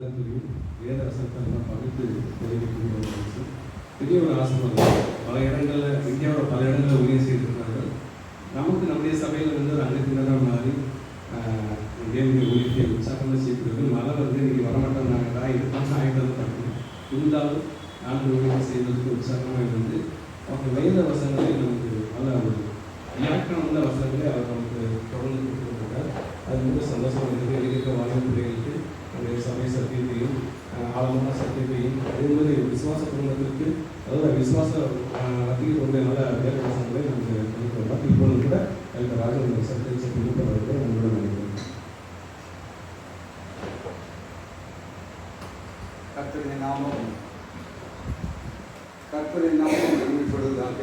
வேத வசனத்தெல்லாம் பகிர்ந்து தெரிவிக்கக்கூடிய ஒரு விஷயம். பெரிய ஒரு ஆசீர்வாதம். பல இடங்களில் இந்தியாவோட பல இடங்களில் ஊழியம் செய்திருக்கிறார்கள். நமக்கு நம்முடைய சபையில் வந்து ஒரு அங்கத்தினராக மாறி தேவனுடைய ஊழியத்தை உற்சாகமாக செய்கிறது. மழை வந்து இன்றைக்கி வரமாட்டோம்னாங்கடா இதுதான் ஆகிட்டது பார்க்கணும். இருந்தாலும் நாங்கள் ஊழியம் செய்வதற்கு உற்சாகமாக இருந்து அவங்க வேத வசனங்களை நமக்கு நல்ல ஒரு இலக்கணம் உள்ள வசனங்களை அவர் நமக்கு தொடர்ந்து கொடுத்துருக்கார். அது ரொம்ப சந்தோஷமாக இருக்குது. எழுதியிருக்க வாய்ப்பு பிள்ளைகளுக்கு நம்முடைய சபை சத்தியத்தையும் ஆழமான சத்தியத்தையும் அதே மாதிரி விசுவாச குடும்பத்திற்கு அதாவது விசுவாச அதிகத்துடைய நல்ல வேத வசனங்களை நமக்கு பண்ணிக்கொள்ளலாம். இப்பொழுது கூட அந்த ராஜன் சத்தியத்தை கொடுப்பதற்கு நம்மளோட நினைக்கிறேன். கர்த்தருடைய நாமம் மகிமைப்படுவதாக.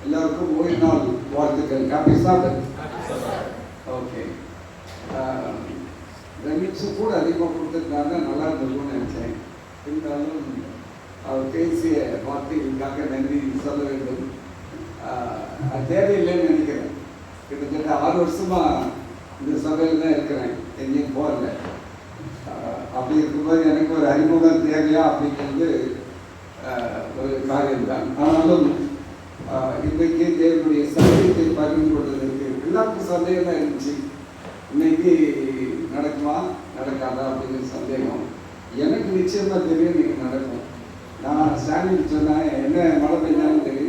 எல்லாருக்கும் ஓய்வு நாள் வாழ்த்துக்கள். ஹாப்பி சாபத். ஓகே, ரெமிட்ஸு கூட அதிகமாக கொடுத்துருக்காங்க. நல்லா இருந்திருக்கும்னு நினச்சேன். இருந்தாலும் அவர் பேசிய வார்த்தைகளுக்காக நன்றி சொல்ல வேண்டும். தேவையில்லைன்னு நினைக்கிறேன். கிட்டத்தட்ட 6 வருஷமாக இந்த சபையில் தான் இருக்கிறேன், எங்கேயும் போகல. அப்படி இருக்கும்போது எனக்கு ஒரு அறிமுகம் தேவையா அப்படிங்கிறது ஒரு காரியம்தான். ஆனாலும் இன்றைக்கு தேவனுடைய சத்தியத்தை பகிர்ந்து கொள்வதற்கு எல்லாருக்கும் சந்தேகம் தான் இருந்துச்சு. இன்னைக்கு நடக்குமா நடக்காதா அப்படிங்கிற சந்தேகம் எனக்கு நிச்சயமாக தெரியும். இன்னைக்கு நடக்கும். நான் ஸ்டாண்டிங் சொன்னேன், என்ன மழை பெய்ஞ்சாலும் சரி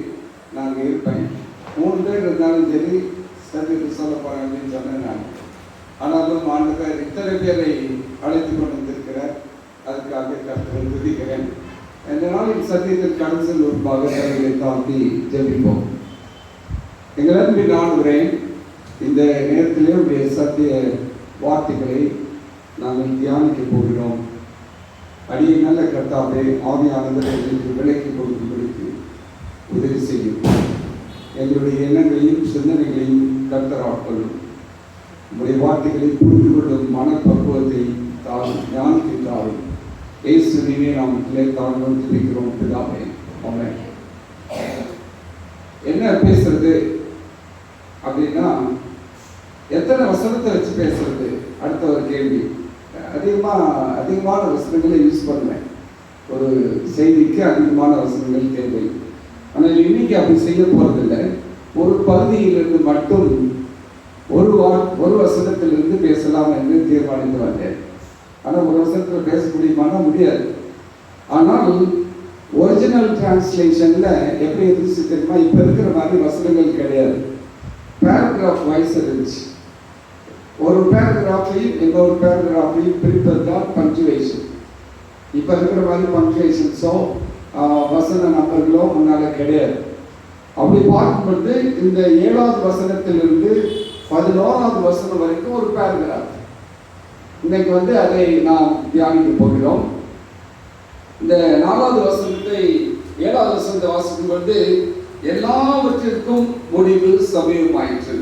நாங்கள் இருப்பேன், 3 பேர் இருந்தாலும் சரி சத்தியத்தை சொல்ல போகிறேன் அப்படின்னு சொன்னேன் நான். ஆனாலும் ஆண்டவர் இத்தனை பேரை அழைத்து கொண்டு வந்திருக்கிறார். அதுக்காக கர்த்தரை துதிக்கிறேன். இந்த நாளின் சத்தியத்தின் கடைசியில் ஒரு பாகத்தை தாண்டி ஜெபிப்போம். எங்கள் அன்பின் ஆண்டவரே, இந்த நேரத்திலே உடைய சத்திய வார்த்தைகளை நாங்கள் தியானிக்க போகிறோம். அடியை நல்ல கர்த்தாவே, ஆவியானவரை எங்களுக்கு விலைக்கு கொடுக்கும்படிக்கு உதவி செய்யும். எங்களுடைய எண்ணங்களையும் சிந்தனைகளையும் கர்த்தராட்களும் உங்களுடைய வார்த்தைகளை புரிந்து கொள்ளும் மனப்பக்குவத்தை தாரும், ஞானத்தை தாரும். இயேசுவிலே நாம் தாழ்ந்து துதிக்கிறோம் பிதாவே. ஆமென். என்ன பேசுறது அப்படின்னா, எத்தனை வசனத்தை வச்சு பேசுறது அடுத்த ஒரு கேள்வி. அதிகமான வசனங்களை யூஸ் பண்ணுவேன். ஒரு செய்திக்கு அதிகமான வசனங்கள் தேவை. ஆனால் இன்னைக்கு அப்படி செய்ய போறதில்லை. ஒரு பகுதியிலிருந்து மட்டும் ஒரு வசனத்திலிருந்து பேசலாம் என்று தீர்மானித்து வந்தேன். ஆனால் ஒரு வசனத்தில் பேச முடியுமானா முடியாது. ஆனால் ஒரிஜினல் டிரான்ஸ்லேஷன்ல எப்படி இருந்துச்சு தெரியுமா? இப்போ இருக்கிற மாதிரி வசனங்கள் கிடையாது. பேராகிராஃப் வைஸ் இருந்துச்சு. ஒரு பேராகிராஃபையும் இன்னொரு பேராகிராஃபையும் பிரிப்பது தான் பங்க்சுவேஷன். இப்போ இருக்கிற மாதிரி பங்க்சுவேஷன்ஸோ வசன நம்பர்களோ முன்னால கிடையாது. அப்படி பார்க்கும்போது இந்த 7வது வசனத்திலிருந்து 11வது வசனம் வரைக்கும் ஒரு பேராகிராஃப். இன்னைக்கு அதை நாம் தியானிக்க போகிறோம். இந்த 4வது வசனத்தை 7வது வசனத்தை வாசிக்கும் எல்லாவற்றிற்கும் முடிவு சமயமாயிற்று.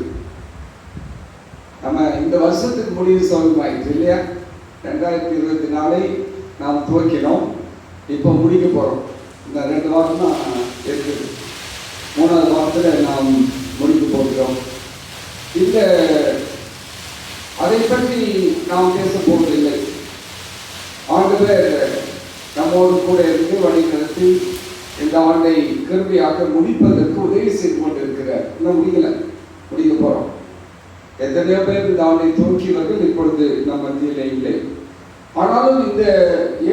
நம்ம இந்த வருஷத்துக்கு முடிவு சமயமாயிற்று இல்லையா? 2024 நாம் துவக்கினோம். இப்போ முடிக்க போறோம். இந்த 2 வாரம் தான் இருக்குது. 3வது வாரத்தில் நாம் முடிக்க போகிறோம். இந்த அதை பற்றி நாம் பேச போவதில்லை. ஆண்டவர் நம்மோடு கூட இருந்து வழி நடத்தி இந்த ஆண்டை கிருபையாக முடிப்பதற்கு உதவி செய்து கொண்டிருக்கிறார். இன்னும் முடிக்க போறோம். எத்தனையோ பேர் இந்த ஆண்டை துவக்கியவர்கள் இப்பொழுது நம் மத்தியிலே இல்லை. ஆனாலும் இந்த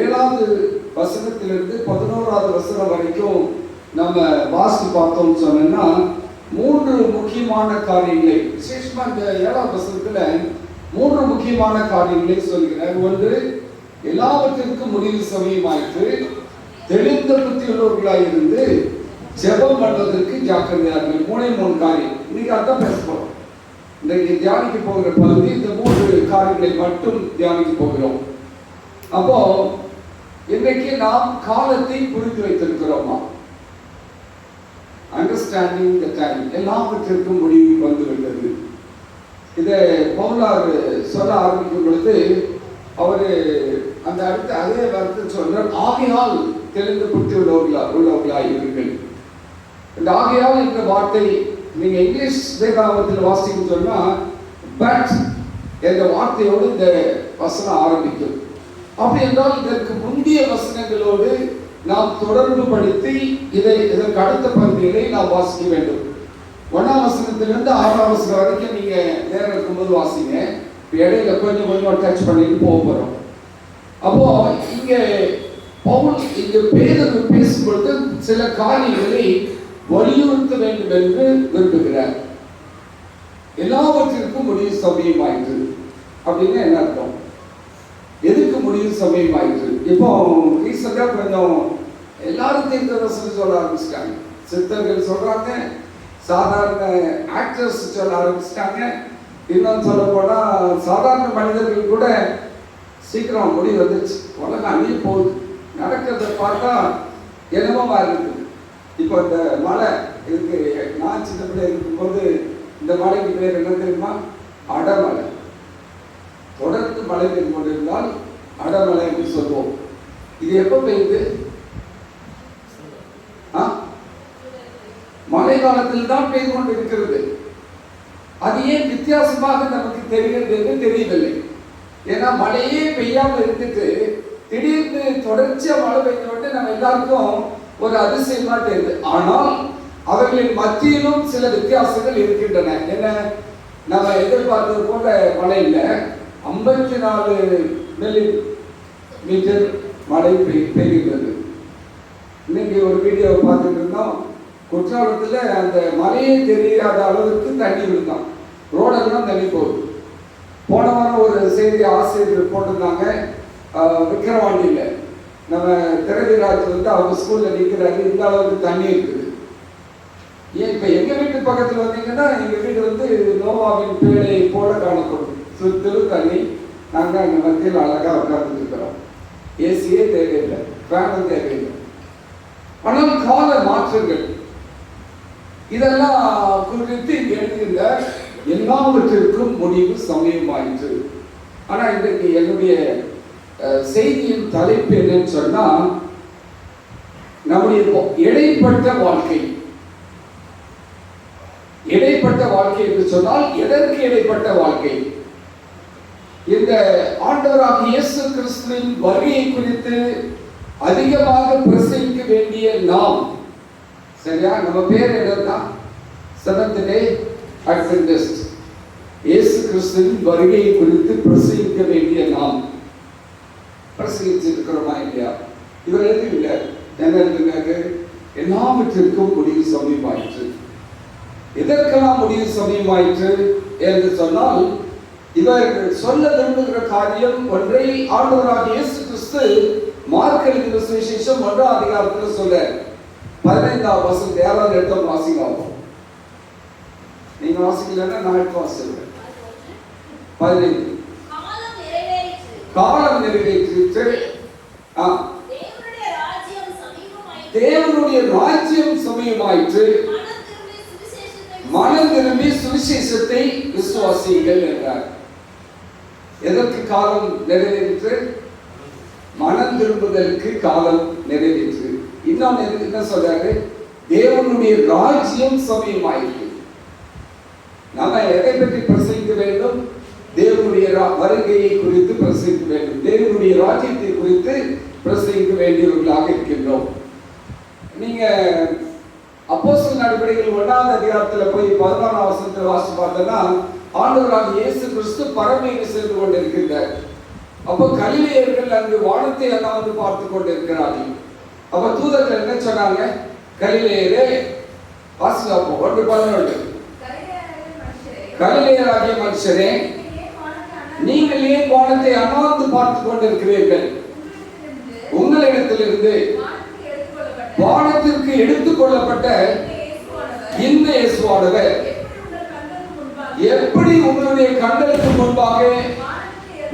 7வது வசனத்திலிருந்து 11வது வசனம் வரைக்கும் நம்ம வாசி பார்த்தோம்னு சொன்னா 3 முக்கியமான காரியங்களை, விசேஷமா இந்த 7வது வசனத்துல 3 முக்கியமான காரியங்களை சொல்கிறார். ஒன்று, எல்லாவற்றிற்கும் முடிவு சமயமாயிற்று. தெளிந்த புத்தி உள்ளவர்களாய் இருந்து ஜெபம் பண்ணுவதற்கு ஜாக்கிரதையார்கள். 3 காரியம். இன்னைக்கு அதான் பேச போறோம். இன்றைக்கு தியானிக்க போகிற பகுதி இந்த 3 காரியங்களை மட்டும் தியானிக்க போகிறோம். அப்போ இன்றைக்கு நாம் காலத்தை புரிந்து வைத்திருக்கிறோமா? Understanding the time. எல்லாவற்றிற்கும் முடிவு வந்துவிட்டது. இதை பவுலார் சொல்ல ஆரம்பிக்கும் பொழுது அவர் அந்த அடுத்த அதே வார்த்தை சொல்றார், ஆகையால் தெளிந்த புத்தி உள்ளவர்களாய் இருங்கள். இந்த ஆகையால் என்ற வார்த்தை நீங்க இங்கிலீஷ் வேதாகமத்தில் வாசிக்கும் சொன்னா பட் என்ற வார்த்தையோடு இந்த வசனம் ஆரம்பிக்கும். அப்படி என்றால் இதற்கு முந்தைய வசனங்களோடு நாம் தொடர்பு படுத்தி இதற்கு அடுத்த பகுதிகளை நாம் வாசிக்க வேண்டும். 1ஆம் வசனத்திலிருந்து 6ஆம் வசனம் வரைக்கும் நீங்க நேரம் இருக்கும்போது வாசிங்க. இடையில கொஞ்சம் டச் பண்ணிட்டு போக போறோம். அப்போ இங்க பவுல் இங்க பேதுரு பேசும்பொழுது சில காரியங்களை வலியுறுத்த வேண்டும் என்று விரும்புகிறார். எல்லாவற்றிற்கும் முடிவு சமயமாயிற்று அப்படின்னு என்ன அர்த்தம்? எதுக்கு முடிவு சமயமாயிற்று? இப்போ ரீசெண்டா கொஞ்சம் எல்லாரும் தீர்க்கதரிசனம் சொல்ல ஆரம்பிச்சிட்டாங்க. சித்தர்கள் சொல்றாங்க, சாதாரண ஆக்டர்ஸ் சொல்ல ஆரம்பிச்சிட்டாங்க. இன்னும் சொல்ல போனா சாதாரண மனிதர்கள் கூட சீக்கிரம் முடிவு வந்துச்சு. உலகம் அழிய போகுது. நடக்கிறத பார்த்தா என்னமா இருக்குது. இப்போ இந்த மலை இருக்கு, நான் சின்ன பிள்ளை இருக்கும்போது இந்த மலைக்கு பேர் என்ன தெரியுமா? அடமலை. தொடர்ந்து மழை பெய்து கொண்டிருந்தால் அடமலை என்று சொல்வோம். இது எப்போ பெய்யுது? மழை காலத்தில் தான் பெய்து கொண்டிருக்கிறது. அது ஏன் வித்தியாசமாக நமக்கு தெரிகிறது என்று தெரியவில்லை. ஏன்னா மழையே பெய்யாமல் இருந்துட்டு திடீர்னு தொடர்ச்சியா மழை பெய்ஞ்சோடனே நம்ம எல்லாருக்கும் ஒரு அதிசயமா தெரியுது. ஆனால் அவர்களின் மத்தியிலும் சில வித்தியாசங்கள் இருக்கின்றன. என்ன, நம்ம எதிர்பார்த்தது போல மழை இல்லை. 54 மில்லிமீட்டர் மழை பெய்கிறது. இன்னைக்கு ஒரு வீடியோ பார்த்துட்டு இருந்தோம். குற்றாலத்தில் அந்த மழையே தெரியாத அளவுக்கு தண்ணி விழுந்தான். ரோடெல்லாம் தண்ணி போகுது. போன வாரம் ஒரு செய்தி ஆசிரியர் போட்டிருந்தாங்க. விக்கிரவாண்டியில் நம்ம திரவிராஜ் அவங்க ஸ்கூலில் நிற்கிறாரு. இந்த அளவுக்கு தண்ணி இருக்குது. ஏன் இப்போ எங்கள் வீட்டு பக்கத்தில் வந்தீங்கன்னா எங்கள் வீடு நோவாவின் பேழை போல காணப்படும். சுத்திரு தண்ணி. நாங்கள் அங்கே மத்தியில் அழகாக உட்கார்ந்துட்டு இருக்கிறோம். ஏசியே தேவையில்லை, ஃபேனும் தேவையில்லை. ஆனால் கால மாற்றங்கள் இதெல்லாம் குறித்து எழுதுகின்ற எல்லாவற்றிற்கும் முடிவு சமயமாயிற்று. ஆனால் இன்றைக்கு என்னுடைய செய்தியின் தலைப்பு என்னன்னு சொன்னா, நம்முடைய இடைப்பட்ட வாழ்க்கை. இடைப்பட்ட வாழ்க்கை என்று சொன்னால் எதற்கு இடைப்பட்ட வாழ்க்கை? இந்த ஆண்டவராகிய இயேசு கிறிஸ்துவின் வருகையை குறித்து அதிகமாக பிரசங்கிக்க வேண்டிய நாம், சரியா? நம்ம பேர் என்னன்னா செவன்த் டே அட்வென்டிஸ்ட். இயேசு கிறிஸ்துவின் வருகையை குறித்து பிரசங்கிக்க வேண்டிய நாம் பிரசங்கிச்சிருக்கிறோமா இல்லையா? இவர் எழுதுங்க என்ன எழுதுங்க? எல்லாவற்றிற்கும் முடிவு சமயமாயிற்று. எதற்கெல்லாம் முடிவு சமயமாயிற்று என்று சொன்னால், இவர் சொல்ல விரும்புகிற காரியம் ஒன்றை ஆண்டவராகிய இயேசு கிறிஸ்து மார்க் எழுதின சுவிசேஷம் 1ஆம் அதிகாரத்தில் சொல்ல 15ஆம் வசனம் 7ஆவது இடத்துல வாசிக்கலாம். நீங்க வாசிக்கலன்னா நான் எடுத்து வாசிக்கிறேன். 15 காலம் நிறைவேறிற்று. தேவனுடைய ராஜ்யம் சமயமாயிற்று. மனம் திரும்பி சுவிசேஷத்தை விசுவாசியுங்கள் என்றார். எதற்கு காலம் நிறைவேறிற்று? மனம் திரும்புதலுக்கு காலம் நிறைவேற்று. இன்னொன்னு என்ன சொல்றாரு? தேவனுடைய ராஜ்யம் சமயமாயிற்று. நம்ம எதை பற்றி பிரசங்கிக்க வேண்டும்? தேவனுடைய வருகையை குறித்து பிரசங்கிக்க வேண்டும். தேவனுடைய ராஜ்யத்தை குறித்து பிரசங்கிக்க வேண்டியவர்களாக இருக்கின்றோம். நீங்க அப்போஸ்தலர் நடவடிக்கைகள் 1ஆம் அதிகாரத்தில் போய் 11ஆம் வசனத்தில் வாசி பார்த்தோன்னா, ஆண்டவராகிய இயேசு கிறிஸ்து பரமேறி சென்று கொண்டிருக்கிறார். அப்போ கலிலேயர்கள் அங்கு வானத்தை அண்ணாந்து பார்த்து கொண்டிருக்கிறார்கள். அப்ப தூதர்கள் என்ன சொன்னாங்க? கலிலேயரே வாசிப்போம் 1:11. கலிலேயராகிய மனுஷரே, நீங்கள் ஏன் வானத்தை அண்ணாந்து பார்த்து கொண்டிருக்கிறீர்கள்? உங்களிடத்திலிருந்து வானத்திற்கு எடுத்துக் கொள்ளப்பட்ட இந்த இயேசுவானவர் எப்படி உங்களுடைய கண்களுக்கு முன்பாக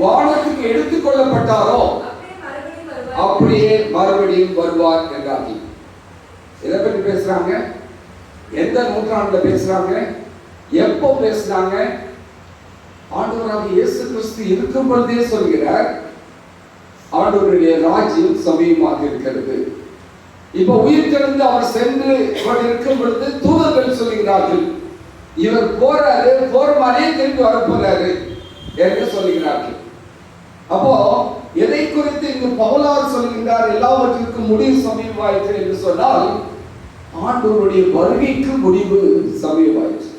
வானத்துக்கு எடுத்துக் கொள்ளப்பட்டாரோ அப்படியே மறுபடியும் வருவார் என்றார்கள். எதை பற்றி பேசுறாங்க? எந்த நூற்றாண்டுல பேசுறாங்க? எப்போ பேசுறாங்க? ஆண்டவராகிய இயேசு கிறிஸ்து இருக்கும் பொழுதே சொல்கிறார், ஆண்டவருடைய ராஜ்யம் சமீபமாக இருக்கிறது. இப்ப உயிர் தெழுந்து அவர் சென்று இருக்கும் பொழுது தூதர்கள் சொல்லுகிறார்கள், இவர் போறாரு, போற மாதிரியே திரும்பி வரப்போறாரு என்று சொல்லுகிறார்கள். அப்போ எதை குறித்து இங்கு பவுலார் சொல்கின்றார்? எல்லாவற்றிற்கும் முடிவு சமீபமாயிற்று என்று சொன்னால் ஆண்டவருடைய வருகைக்கு முடிவு சமீபமாயிற்று.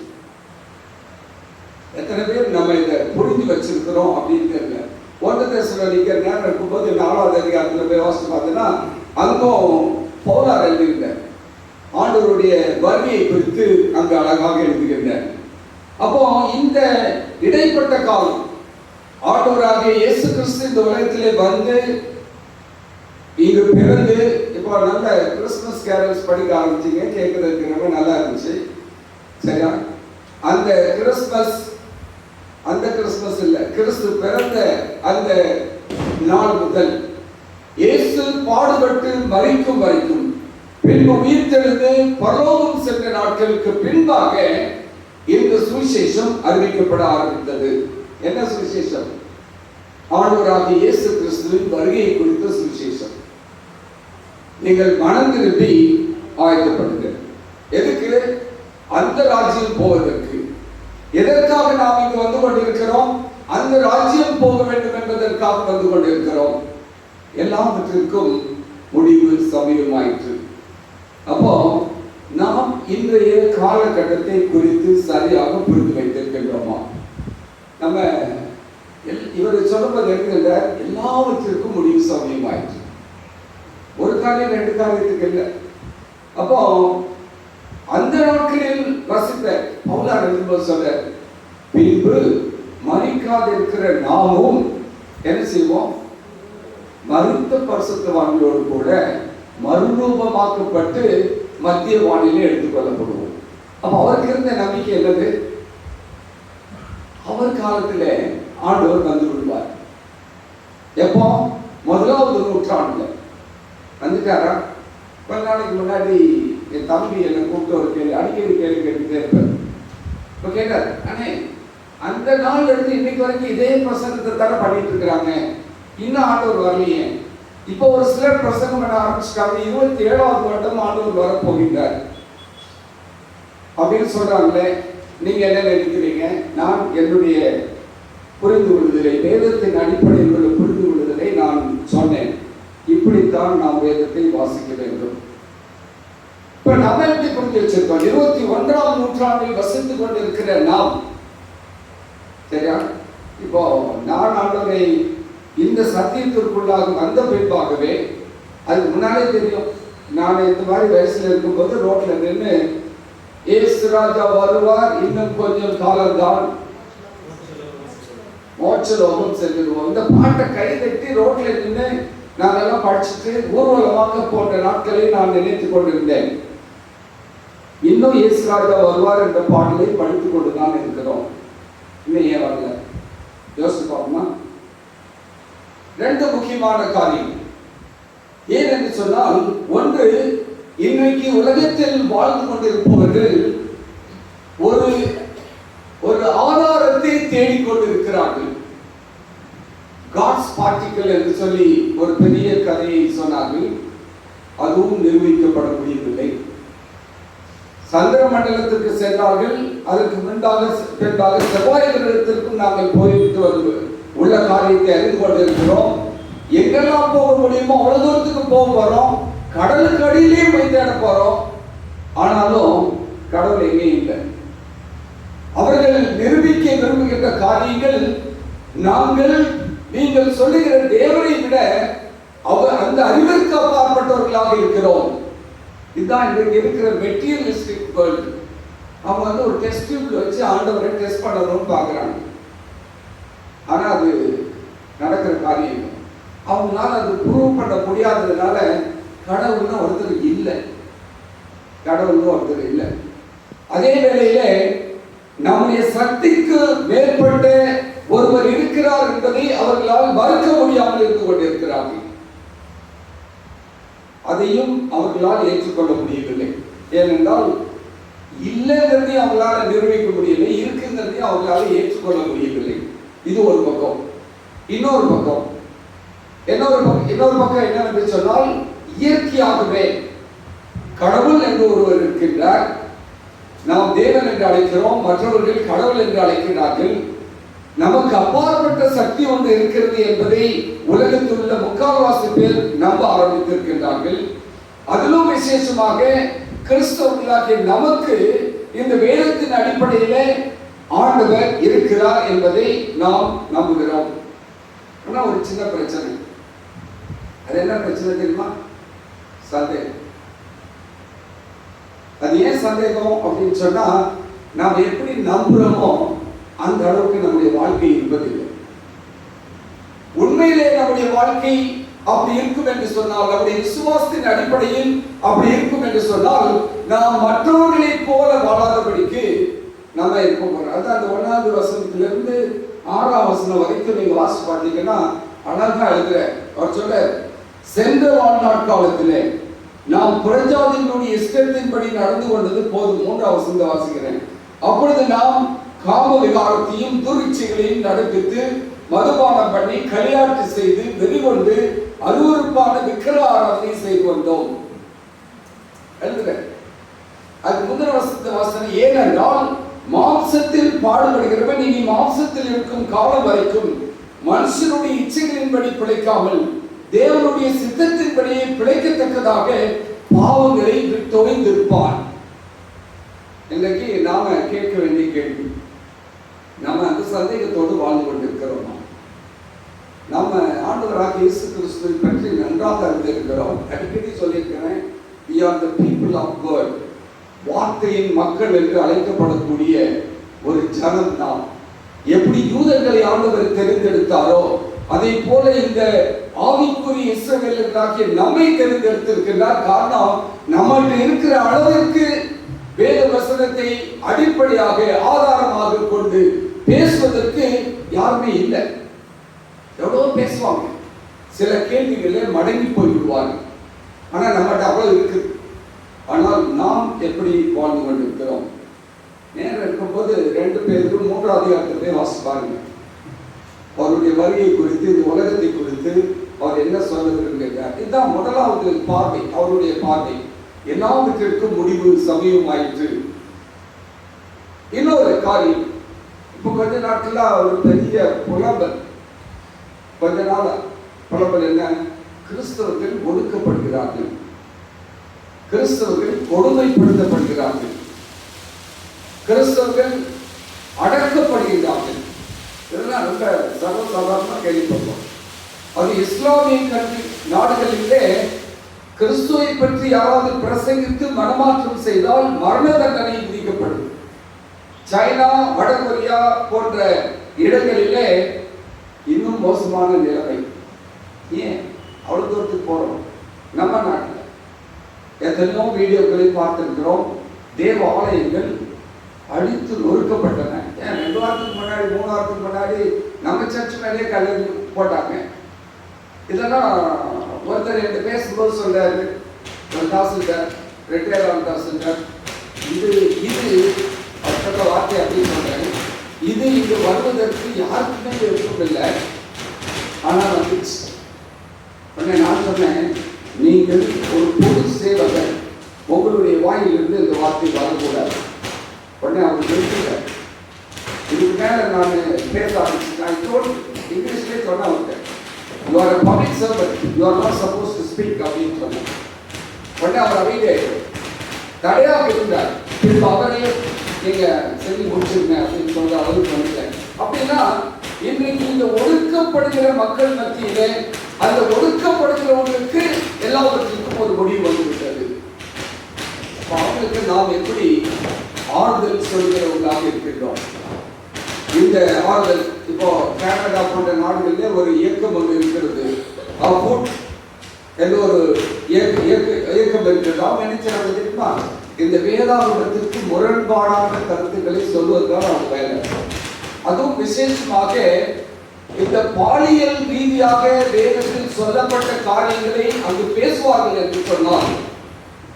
எத்தனை பேர் நம்ம இதை புரிஞ்சு வச்சிருக்கிறோம் அப்படின்னு தெரியல. 1 தெசலோனிக்கர் நேரம் இருக்கும்போது 4வது அதிகாரத்தில் போய் வாசித்து பார்த்தீங்கன்னா அங்கும் பவுலார் எழுதுகின்றார். ஆண்டவருடைய வருகையை குறித்து அங்கு அழகாக எழுதுகின்றார். அப்போ இந்த இடைப்பட்ட காலம் ஆண்டவராகிய இயேசு கிறிஸ்து இந்த உலகத்திலே வந்து இங்கு பிறந்து, இப்போ நல்ல கிறிஸ்துமஸ் கேரல்ஸ் படிக்க ஆரம்பிச்சிங்க, கேட்கறதுக்கு ரொம்ப நல்லா இருந்துச்சு. சரியா? அந்த கிறிஸ்துமஸ் இல்ல, கிறிஸ்து பிறந்த அந்த நாள் முதல் இயேசு பாடுபட்டு மரிக்கும் வரைக்கும், பின்பு உயிர்த்தெழுந்து பரலோகம் சென்ற நாட்களுக்கு பின்பாக இந்த சுவிசேஷம் அறிவிக்கப்பட ஆரம்பித்தது. என்ன சுவிசேஷம்? ஆண்டவராகிய இயேசு கிறிஸ்துவின் வருகையை குறித்த சுவிசேஷம். நீங்கள் மனம் திரும்பி ஆயத்தப்படுங்க. எதுக்கு? அந்த ராஜ்யம் போவதற்கு. எதற்காக நாம் இங்கு வந்து கொண்டிருக்கிறோம்? அந்த ராஜ்யம் போக வேண்டும் என்பதற்காக வந்து கொண்டிருக்கிறோம். எல்லாவற்றிற்கும் முடிவு சமீபமாயிற்று. அப்போ நாம் இன்றைய காலகட்டத்தை குறித்து சரியாக புரிந்து வைத்திருக்கின்றோமா? நம்ம இவர் சொல்லுவது என்கின்ற எல்லாவற்றிற்கும் முடிவு சமயமாயிற்று. ஒரு காரியம் 2 காரியத்துக்கு இல்லை. அப்போ அந்த நாட்களில் வசித்த பவுலார் எழுதும்போது சொல்ற, பின்பு மரிக்காதிருக்கிற நாமும் என்ன செய்வோம்? மரித்த பரிசுத்தவான்களோடு கூட மறுரூபமாக்கப்பட்டு மத்திய வானிலை எடுத்துக்கொள்ளப்படுவோம். அப்ப அவருக்கு இருந்த நம்பிக்கை என்னது? அவர் காலத்துல ஆண்டவர் வந்து விடுவார். எப்போ? 1வது நூற்றாண்டுல வந்துட்டாரா? கொஞ்ச நாளைக்கு முன்னாடி என் தம்பி என்னை கூப்பிட்டு ஒரு கேள்வி, அடிக்கடி கேள்வி கேட்டுட்டே இருப்பார். இப்போ கேட்டார், அண்ணே அந்த நாள் எடுத்து இன்னைக்கு வரைக்கும் இதே பிரசங்கத்தை தானே பண்ணிட்டு இருக்கிறாங்க, இன்னும் ஆண்டவர் வரலையே. இப்போ ஒரு சிலர் பிரசங்கம் பண்ண ஆரம்பிச்சுட்டாங்க, 27வது வருடம் ஆண்டவர் வரப்போகின்றார் அப்படின்னு சொல்றாங்களே, நீங்க என்ன நினைக்கிறீங்க? நான் என்னுடைய புரிந்து கொள்ளுதலை, வேதத்தின் அடிப்படையில் உள்ள புரிந்து கொள்ளுதலை நான் சொன்னேன். இப்படித்தான் நாம் வேதத்தை வாசிக்க வேண்டும். இப்ப நம்ம எப்படி புரிஞ்சு வச்சிருக்கோம்? 21ஆம் நூற்றாண்டில் வசித்துக் கொண்டிருக்கிற நாம், சரியா? இப்போ நான் ஆண்டவரை இந்த சத்தியத்திற்குள்ளாக வந்த பின்பாகவே, அதுக்கு முன்னாலே தெரியும், நான் இந்த மாதிரி வயசுல இருக்கும்போது ரோட்ல நின்று ஏசு ராஜா வருவார், இன்னும் கொஞ்சம் காலம்தான், மோட்சலோகம் செல்லுவோம், இந்த பாட்டை கை தட்டி ரோட்ல நின்று நாங்கெல்லாம் படிச்சுட்டு ஊர்வலமாக போன்ற நாட்களை நான் நினைத்துக் கொண்டிருந்தேன். இன்னும் இயேசு ராஜா வருவார் என்ற பாடலை படித்துக் கொண்டுதான் இருக்கிறோம். இன்னும் ஏன் வரல? யோசிச்சு பார்ப்போமா? 2 முக்கியமான காரியம். ஏன் என்று சொன்னால், ஒன்று, இன்றைக்கு உலகத்தில் வாழ்ந்து கொண்டிருப்பவர்கள் ஒரு ஆதாரத்தை தேடிக்கொண்டிருக்கிறார்கள். காட்ஸ் பார்ட்டிக்கல் என்று சொல்லி ஒரு பெரிய கதையை சொன்னார்கள். அதுவும் நிரூபிக்கப்பட முடியவில்லை. சந்திர மண்டலத்திற்கு சென்றார்கள். அதற்கு பின்பாக செவ்வாய் கிரகத்திற்கும் நாங்கள் போயிட்டு உள்ள காரியத்தை அறிந்து கொண்டிருக்கிறோம். எங்கெல்லாம் போக முடியுமோ அவ்வளவு தூரத்துக்கு போக போறோம். கடலுக்கு அடியிலே போய் தேட போறோம். ஆனாலும் கடவுள் எங்கேயும் இல்லை. அவர்கள் நிரூபிக்க விரும்புகின்ற காரியங்கள், நீங்கள் சொல்லுகிற தேவனை விட அந்த அறிவிற்கு அப்பாற்பட்டவர்களாக இருக்கிறோம். இதுதான் இன்றைக்கு இருக்கிற மெட்டீரியலிஸ்டிக் வேர்ல்டு. அவங்க ஒரு டெஸ்ட் டியூப்ல வச்சு ஆண்டவரை டெஸ்ட் பண்ணணும்னு பார்க்குறாங்க. ஆனால் அது நடக்கிற காரியம். அவங்களால அது ப்ரூவ் பண்ண முடியாததுனால கடவுள்னு ஒருத்தர் இல்லை. அதே வேளையில நம்முடைய சக்திக்கு மேற்பட்ட ஒருவர் இருக்கிறார் என்பதை அவர்களால் மறுக்க முடியாமல் இருந்து கொண்டிருக்கிறார்கள். அதையும் அவர்களால் ஏற்றுக்கொள்ள முடியவில்லை. ஏனென்றால் இல்லைங்கிறதையும் அவங்களால நிரூபிக்க முடியவில்லை, இருக்குங்கிறதையும் அவர்களால் ஏற்றுக்கொள்ள முடியவில்லை. இது ஒரு பக்கம். இன்னொரு பக்கம் என்னவென்று சொன்னால், இயற்கையாகவே கடவுள் என்று ஒருவர் இருக்கின்றார். நாம் தேவன் என்று அழைக்கிறோம், மற்றவர்கள் கடவுள் என்று அழைக்கிறார்கள். நமக்கு அப்பாற்பட்ட சக்தி ஒன்று இருக்கிறது என்பதை உலகத்தில் உள்ள முக்கால்வாசி பேர் நம்ப ஆரம்பித்திருக்கின்றார்கள். அதிலும் விசேஷமாக கிறிஸ்தவர்களாகிய நமக்கு இந்த வேதத்தின் அடிப்படையிலே ஆண்டவர் இருக்கிறார் என்பதை நாம் நம்புகிறோம். ஆனா ஒரு சின்ன பிரச்சனை. அது என்ன பிரச்சனை தெரியுமா? சந்தேகம். அது ஏன் சந்தேகம் அப்படின்னு சொன்னா, நாம் எப்படி நம்புறோமோ அந்த அளவுக்கு நம்முடைய வாழ்க்கை இருப்பதில்லை. உண்மையிலே நம்முடைய வாழ்க்கை அப்படி இருக்கும் என்று சொன்னால், நம்முடைய விசுவாசத்தின் அடிப்படையில் அப்படி இருக்கும் என்று சொன்னால், நாம் மற்றவர்களை போல வாழாதபடிக்கு நம்ம இருப்போம். அது அந்த 1வது வசனத்திலிருந்து 6ஆம் வசனம் வரைக்கும் நீங்க வாசிச்சு பார்த்தீங்கன்னா அழகா எழுதுற. அவர் சொல்ல, சென்ற வாழ்நாட்காலத்திலே நாம் புறஜாதிகளுடைய இஷ்டத்தின்படி நடந்து கொண்டது போதும். 3ஆம் வசனத்தை வாசிக்கிறேன். அப்பொழுது நாம் காம விகாரத்தையும் துரிச்சைகளையும் நடப்பித்து மதுபானம் பண்ணி களியாட்டு செய்து வெறிகொண்டு அருவருப்பான விக்கிர ஆராதனை செய்து வந்தோம். எழுதுகிறேன். அது முதல் வசனம், ஏனென்றால் மாம்சத்தில் பாடுபடுகிறவன் இனி மாம்சத்தில் இருக்கும் காலம் வரைக்கும் மனுஷனுடைய இச்சைகளின்படி பிழைக்காமல் தேவனுடைய சித்தத்தின்படியே பிழைக்கத்தக்கதாக பாவங்களை விட்டொழிந்திருப்பான். இன்றைக்கு நாம கேட்க வேண்டிய கேள்வி, நம்ம அந்த சந்தேகத்தோடு வாழ்ந்து கொண்டிருக்கிறோம். நம்ம ஆண்டவராகிய இயேசு கிறிஸ்துவை பற்றி நன்றாக அறிந்திருக்கிறோம். அடிக்கடி சொல்லியிருக்கிறேன், we are the people of God. வார்த்தையின் மக்கள் என்று அழைக்கப்படக்கூடிய ஒரு ஜனம் நாம். எப்படி யூதர்களை ஆண்டவர் தெரிந்தெடுத்தாரோ அதை போல இந்த ஆவிக்குரிய இஸ்ரவேலர்களாகிய நம்மை தெரிந்தெடுத்திருக்கிறார். காரணம், நம்மகிட்ட இருக்கிற அளவிற்கு வேத வசனத்தை அடிப்படையாக ஆதாரமாக கொண்டு பேசுவதற்கு யாருமே இல்லை. எவ்வளவு பேசுவாங்க, சில கேள்விகளில் மடங்கி போய்விடுவாங்க. ஆனா நம்மகிட்ட அவ்வளவு இருக்கு. ஆனால் நாம் எப்படி வாழ்ந்து கொண்டிருக்கிறோம்? நேரம் இருக்கும்போது 2 பேரும் 3ஆம் அதிகாரத்திலே வாசிப்பாருங்க. அவருடைய வருகை குறித்து, இந்த உலகத்தை குறித்து அவர் என்ன சொல்ல விரும்புகிறார். இதுதான் முதலாவது பார்வை, அவருடைய பார்வை. எல்லாவற்றிற்கும் முடிவு சமயமாயிற்று. இன்னொரு காரியம், இப்போ கொஞ்ச நாட்களா ஒரு பெரிய புலம்பல், கொஞ்ச நாள் புலம்பல் என்ன? கிறிஸ்தவர்கள் ஒடுக்கப்படுகிறார்கள், கிறிஸ்தவர்கள் கொடுமைப்படுத்தப்படுகிறார்கள், கிறிஸ்தவர்கள் அடக்கப்படுகிறார்கள். இதெல்லாம் ரொம்ப சர்வசாதாரணமாக கேள்விப்பட்டோம். அது இஸ்லாமிய கல்வி நாடுகளிலே கிறிஸ்துவை பற்றி யாராவது பிரசங்கித்து மனமாற்றம் செய்தால் மரண தண்டனை விதிக்கப்படும். சைனா, வடகொரியா போன்ற இடங்களிலே இன்னும் மோசமான நிலைமை. ஏன் அவ்வளவு தூரத்துக்கு போறோம்? நம்ம நாட்டில் எத்தனையோ வீடியோக்களை பார்த்திருக்கிறோம். தேவ ஆலயங்கள் அழித்து நொறுக்கப்பட்டன. 2 வாரத்துக்கு முன்னாடி 3 வாரத்துக்கு முன்னாடி நம்ம சர்ச் மேலே கல்லறி போட்டாங்க. இதெல்லாம் ஒருத்தர் என்கிட்ட பேசும்போது சொல்றாரு, ஒரு தாசில்தார், ரிட்டையர் ஆன தாசில்தார், இது அடுத்த வார்த்தை அப்படின்னு சொல்றாரு, இது இங்கு வருவதற்கு யாருக்குமே விருப்பம் இல்லை, ஆனால் வந்துச்சு. உடனே நான் சொன்னேன், நீங்கள் ஒரு பொது சேவகர், உங்களுடைய வாயிலிருந்து இந்த வார்த்தை வரக்கூடாது. உடனே அவர் சொல்லிட்டார். இதுக்கு மேலே நான் பேச ஆரம்பிச்சேன். இங்கிலீஷ்லேயே சொன்ன அவர்கிட்ட, you are a public servant, you are not supposed to speak அப்படின்னு சொன்னேன். உடனே அவர் அமைதியை தடையாக இருந்தார். திரும்ப அவரே நீங்க செஞ்சு முடிச்சிருங்க அப்படின்னு சொல்ற அளவுக்கு வந்துட்டேன். அப்படின்னா இன்றைக்கு இந்த ஒடுக்கப்படுகிற மக்கள் மத்தியிலே அந்த ஒடுக்கப்படுகிறவங்களுக்கு எல்லாவற்றுக்கும் ஒரு முடிவு வந்துவிட்டது. அவங்களுக்கு நாம் எப்படி ஆறுதல் சொல்கிறவர்களாக இருக்கின்றோம்? இந்த ஆறுதல் இப்போ கனடா போன்ற நாடுகளிலே ஒரு இயக்கம் ஒன்று இருக்கிறது, என்ற ஒரு இயக்கம் இருக்கிறது. அவங்க நினைச்சாங்க தெரியுமா, இந்த வேதாகமத்திற்கு முரண்பாடான கருத்துக்களை சொல்வதுதான் அவங்க வேலை. அதுவும் விசேஷமாக இந்த பாலியல் ரீதியாக வேதத்தில் சொல்லப்பட்ட காரியங்களை அங்கு பேசுவார்கள் என்று சொன்னால்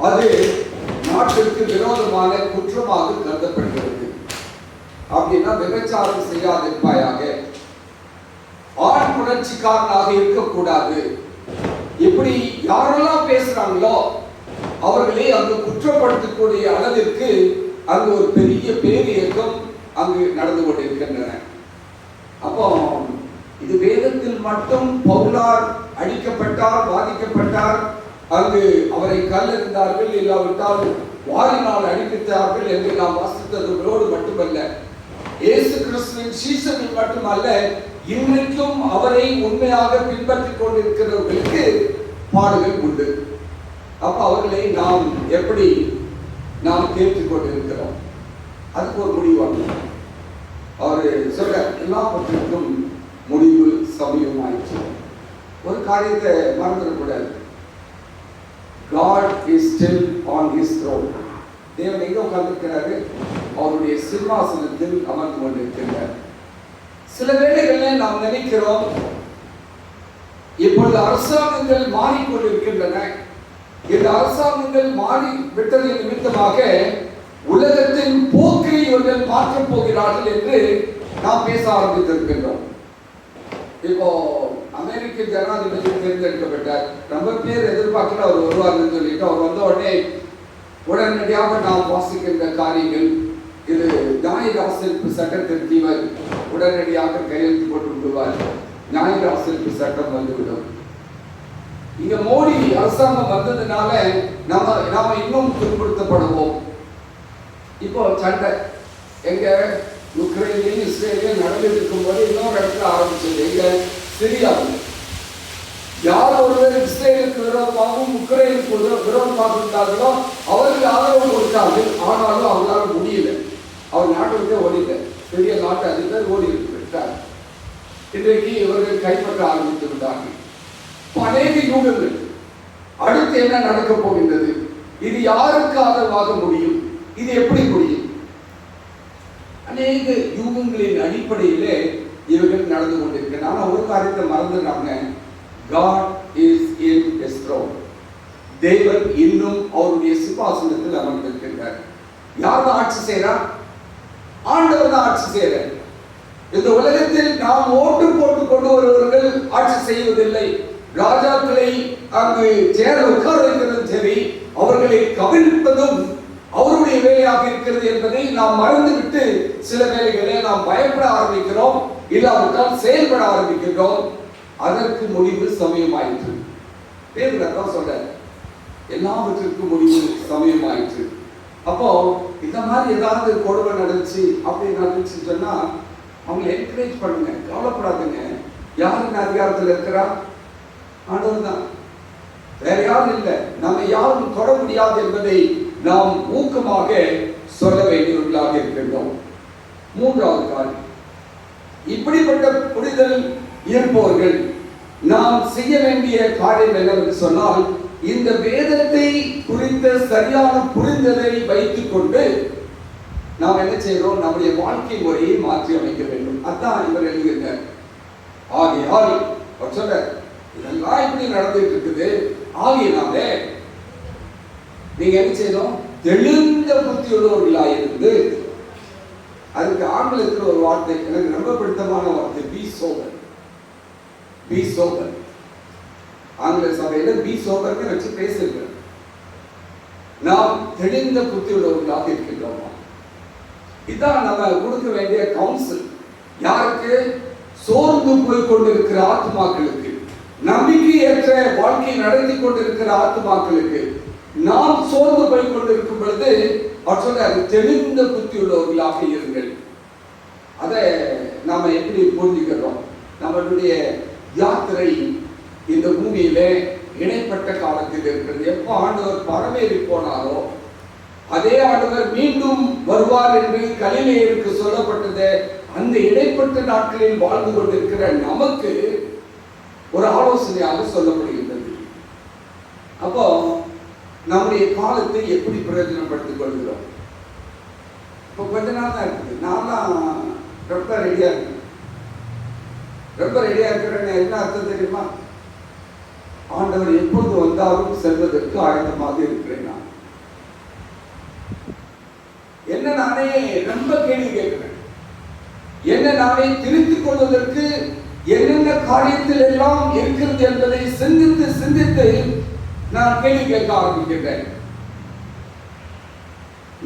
அது நாட்டிற்கு விரோதமான குற்றமாக கருதப்படுகிறது. அப்படின்னா விபச்சாரம் செய்யாதிருப்பாயாக, ஆண் புணர்ச்சிக்காரனாக இருக்கக்கூடாது, இப்படி யாரெல்லாம் பேசுறாங்களோ அவர்களை அங்கு குற்றப்படுத்தக்கூடிய அளவிற்கு அங்கு ஒரு பெரிய பேரியக்கம் அங்கு நடந்து கொண்டிருக்கின்றன. அப்போ இது வேதத்தில் மட்டும் பவுலார் அடிக்கப்பட்டார், பாதிக்கப்பட்டார், அங்கு அவரை கல்லெறிந்தார்கள், இல்லாவிட்டால் வாரினால் அடிப்பித்தார்கள் என்று நாம் வாசித்ததோடு மட்டுமல்ல, இயேசு கிறிஸ்துவின் சீசனில் மட்டுமல்ல, இன்றைக்கும் அவரை உண்மையாக பின்பற்றிக் கொண்டிருக்கிறவர்களுக்கு பாடுகள் உண்டு. அப்ப அவர்களை நாம் எப்படி கேட்டுக் கொண்டிருக்கிறோம்? அதுக்கு ஒரு முடிவு வரணும். அவர் சொல்ற எல்லாவற்றிற்கும் முடிவு சமயமாயிற்று. ஒரு காரியத்தை மறந்துடக்கூடாது. God is still on his throne. தேவன் எங்க உட்கார்ந்திருக்கிறாரு? அவருடைய சிம்மாசனத்தில் அமர்ந்து கொண்டிருக்கிறார். சில வேளைகளில் நாம் நினைக்கிறோம், இப்பொழுது அரசாங்கங்கள் மாறிக்கொண்டிருக்கின்றன, இந்த அரசாங்கங்கள் மாறி விட்டதின் நிமித்தமாக உலகத்தின் போக்கை இவர்கள் மாற்றப் போகிறார்கள் என்று நாம் பேச ஆரம்பித்திருக்கின்றோம். இப்போ அமெரிக்க ஜனாதிபதி தேர்ந்தெடுக்கப்பட்டார். ரொம்ப பேர் எதிர்பார்க்கல அவர் வருவார்னு சொல்லிட்டு அவர் வந்த உடனடியாக நாம் வாசிக்கின்ற காரியங்கள், இது ஞாயிறு ஆசிரியப்பு சட்டத்திற்கு இவர் உடனடியாக கையெழுத்து போட்டு விடுவார், ஞாயிறு ஆசிரியப்பு சட்டம் வந்துவிடும். இங்க மோடி அரசாங்கம் வந்ததுனால நாம இன்னும் துன்புறுத்தப்படுவோம். இப்போ சண்டை எங்க உக்ரைன்லையும் இஸ்ரேலையும் நடந்துட்டு இருக்கும்போது இன்னொரு இடத்துல ஆரம்பிச்சது, எங்க சிரியாவில். யார் ஒருவர் இஸ்ரேலுக்கு விரோதமாகவும் உக்ரைனுக்கு விரோதமாக இருந்தார்களோ அவர்கள் ஆதரவு கொடுத்தார்கள். ஆனாலும் அவங்களால முடியல, அவர் நாட்டை விட்டு ஓடில, பெரிய நாட்டு அதிபர் ஓடி விட்டார். இன்றைக்கு இவர்கள் கைப்பற்ற ஆரம்பித்து விட்டார்கள். அநேக யூகங்கள் அடுத்து என்ன நடக்க போகின்றது? இது யாருக்கு ஆதரவாக முடியும்? இது எப்படி முடியும்? அநேக யூகங்களின் அடிப்படையிலே இவர்கள் நடந்து கொண்டிருக்கிறார். ஆனா ஒரு காரியத்தை மறந்துடுறாங்க, God is in his throne. தேவன் இன்னும் அவருடைய சிம்மாசனத்தில் அமர்ந்திருக்கிறார். யார் தான் ஆட்சி செய்யறார்? ஆண்டவர் தான் ஆட்சி செய்யறார். இந்த உலகத்தில் நாம் ஓட்டு போட்டு கொண்டு வருவர்கள் ஆட்சி செய்வதில்லை. ராஜாக்களை அங்கு சேர உட்கார வைக்கிறதும் சரி, அவர்களை கவிழ்ப்பதும் அவருடைய வேலையாக இருக்கிறது என்பதை நாம் மறந்துவிட்டு சில வேளைகளில் நாம் பயப்பட ஆரம்பிக்கிறோம், இல்லாவிட்டால் செயல்பட ஆரம்பிக்கிறோம். அதற்கு முடிவு சமயமாயிற்று. பேதுரு சொல்ற எல்லாவற்றிற்கும் முடிவு சமயமாயிற்று. அப்போ இந்த மாதிரி ஏதாவது கொடுமை நடந்துச்சு அப்படின்னு நடந்துச்சு சொன்னா அவங்களை என்கரேஜ் பண்ணுங்க, கவலைப்படாதுங்க. யாருக்கு அதிகாரத்தில் இருக்கிறா? ஆண்டவர் தான், வேற யாரும் இல்லை. நம்ம யாரும் தொட முடியாது என்பதை நாம் ஊக்கமாக சொல்ல வேண்டியவர்களாக இருக்கின்றோம். மூன்றாவது காரியம், இப்படிப்பட்ட புரிதல் இருப்பவர்கள் நாம் செய்ய வேண்டிய காரியம் என்னவென்று சொன்னால், இந்த வேதத்தை குறித்த சரியான புரிதலை வைத்துக் கொண்டு நாம் என்ன செய்யறோம்? நம்முடைய வாழ்க்கை முறையை மாற்றி அமைக்க வேண்டும். அதான் இவர் எழுதுகிறார். ஆகையால் அவர் சொல்ற இதெல்லாம் இப்படி நடந்துட்டு இருக்குது. ஆகையினாலே நீங்க என்ன செய்யணும்? தெளிந்த புத்தியுள்ளவர்களாக இருந்து, அதுக்கு ஆங்கிலத்தில் ஒரு வார்த்தை எனக்கு ரொம்ப பிடித்தமான வார்த்தை, பி சோபர். பி சோபர் ஆங்கில சபையில பி சோபர்னு வச்சு பேசுகிறேன். நாம் தெளிந்த புத்தியுள்ளவர்களாக இருக்கின்றோமா? இதான் நம்ம கொடுக்க வேண்டிய கவுன்சில். யாருக்கு? சோர்ந்து போய் கொண்டிருக்கிற ஆத்மாக்களுக்கு, நம்பிக்கையற்ற வாழ்க்கை நடத்தி கொண்டிருக்கிற ஆத்மாக்களுக்கு. நாம் சோர்ந்து போய் கொண்டிருக்கும் பொழுது அவர் சொல்றாரு, தெளிந்த புத்தி உள்ளவர்களாக இருங்கள். அதை நாம எப்படி புரிஞ்சுக்கிறோம்? நம்மளுடைய யாத்திரை இந்த பூமியிலே இடைப்பட்ட காலத்தில் இருக்கிறது. எப்போ ஆண்டவர் பரமேறி போனாரோ அதே ஆண்டவர் மீண்டும் வருவார் என்று கலிலேயருக்கு சொல்லப்பட்டது. அந்த இடைப்பட்ட நாட்களில் வாழ்ந்து கொண்டிருக்கிற நமக்கு ஒரு ஆலோசனையாக சொல்லப்படுகின்றது. அப்போ நம்முடைய காலத்தை எப்படி பிரயோஜனப்படுத்திக் கொள்கிறோம்? இப்போ கொஞ்ச நாள் தான் இருக்குது. நான்லாம் ரொம்ப ரெடியா இருக்கேன். ரொம்ப ரெடியா இருக்கிறேன்னு என்ன அர்த்தம் தெரியுமா? ஆண்டவர் எப்போது வந்தாலும் செல்வதற்கு ஆயத்தமாக இருக்கிறேன். நான் என்ன நானே ரொம்ப கேள்வி கேட்கிறேன். என்ன நானே திருத்திக் கொள்வதற்கு என்னென்ன காரியத்தில் எல்லாம் இருக்கிறது என்பதை சிந்தித்து சிந்தித்து நான் கேள்வி கேட்க ஆரம்பிக்கிறேன்.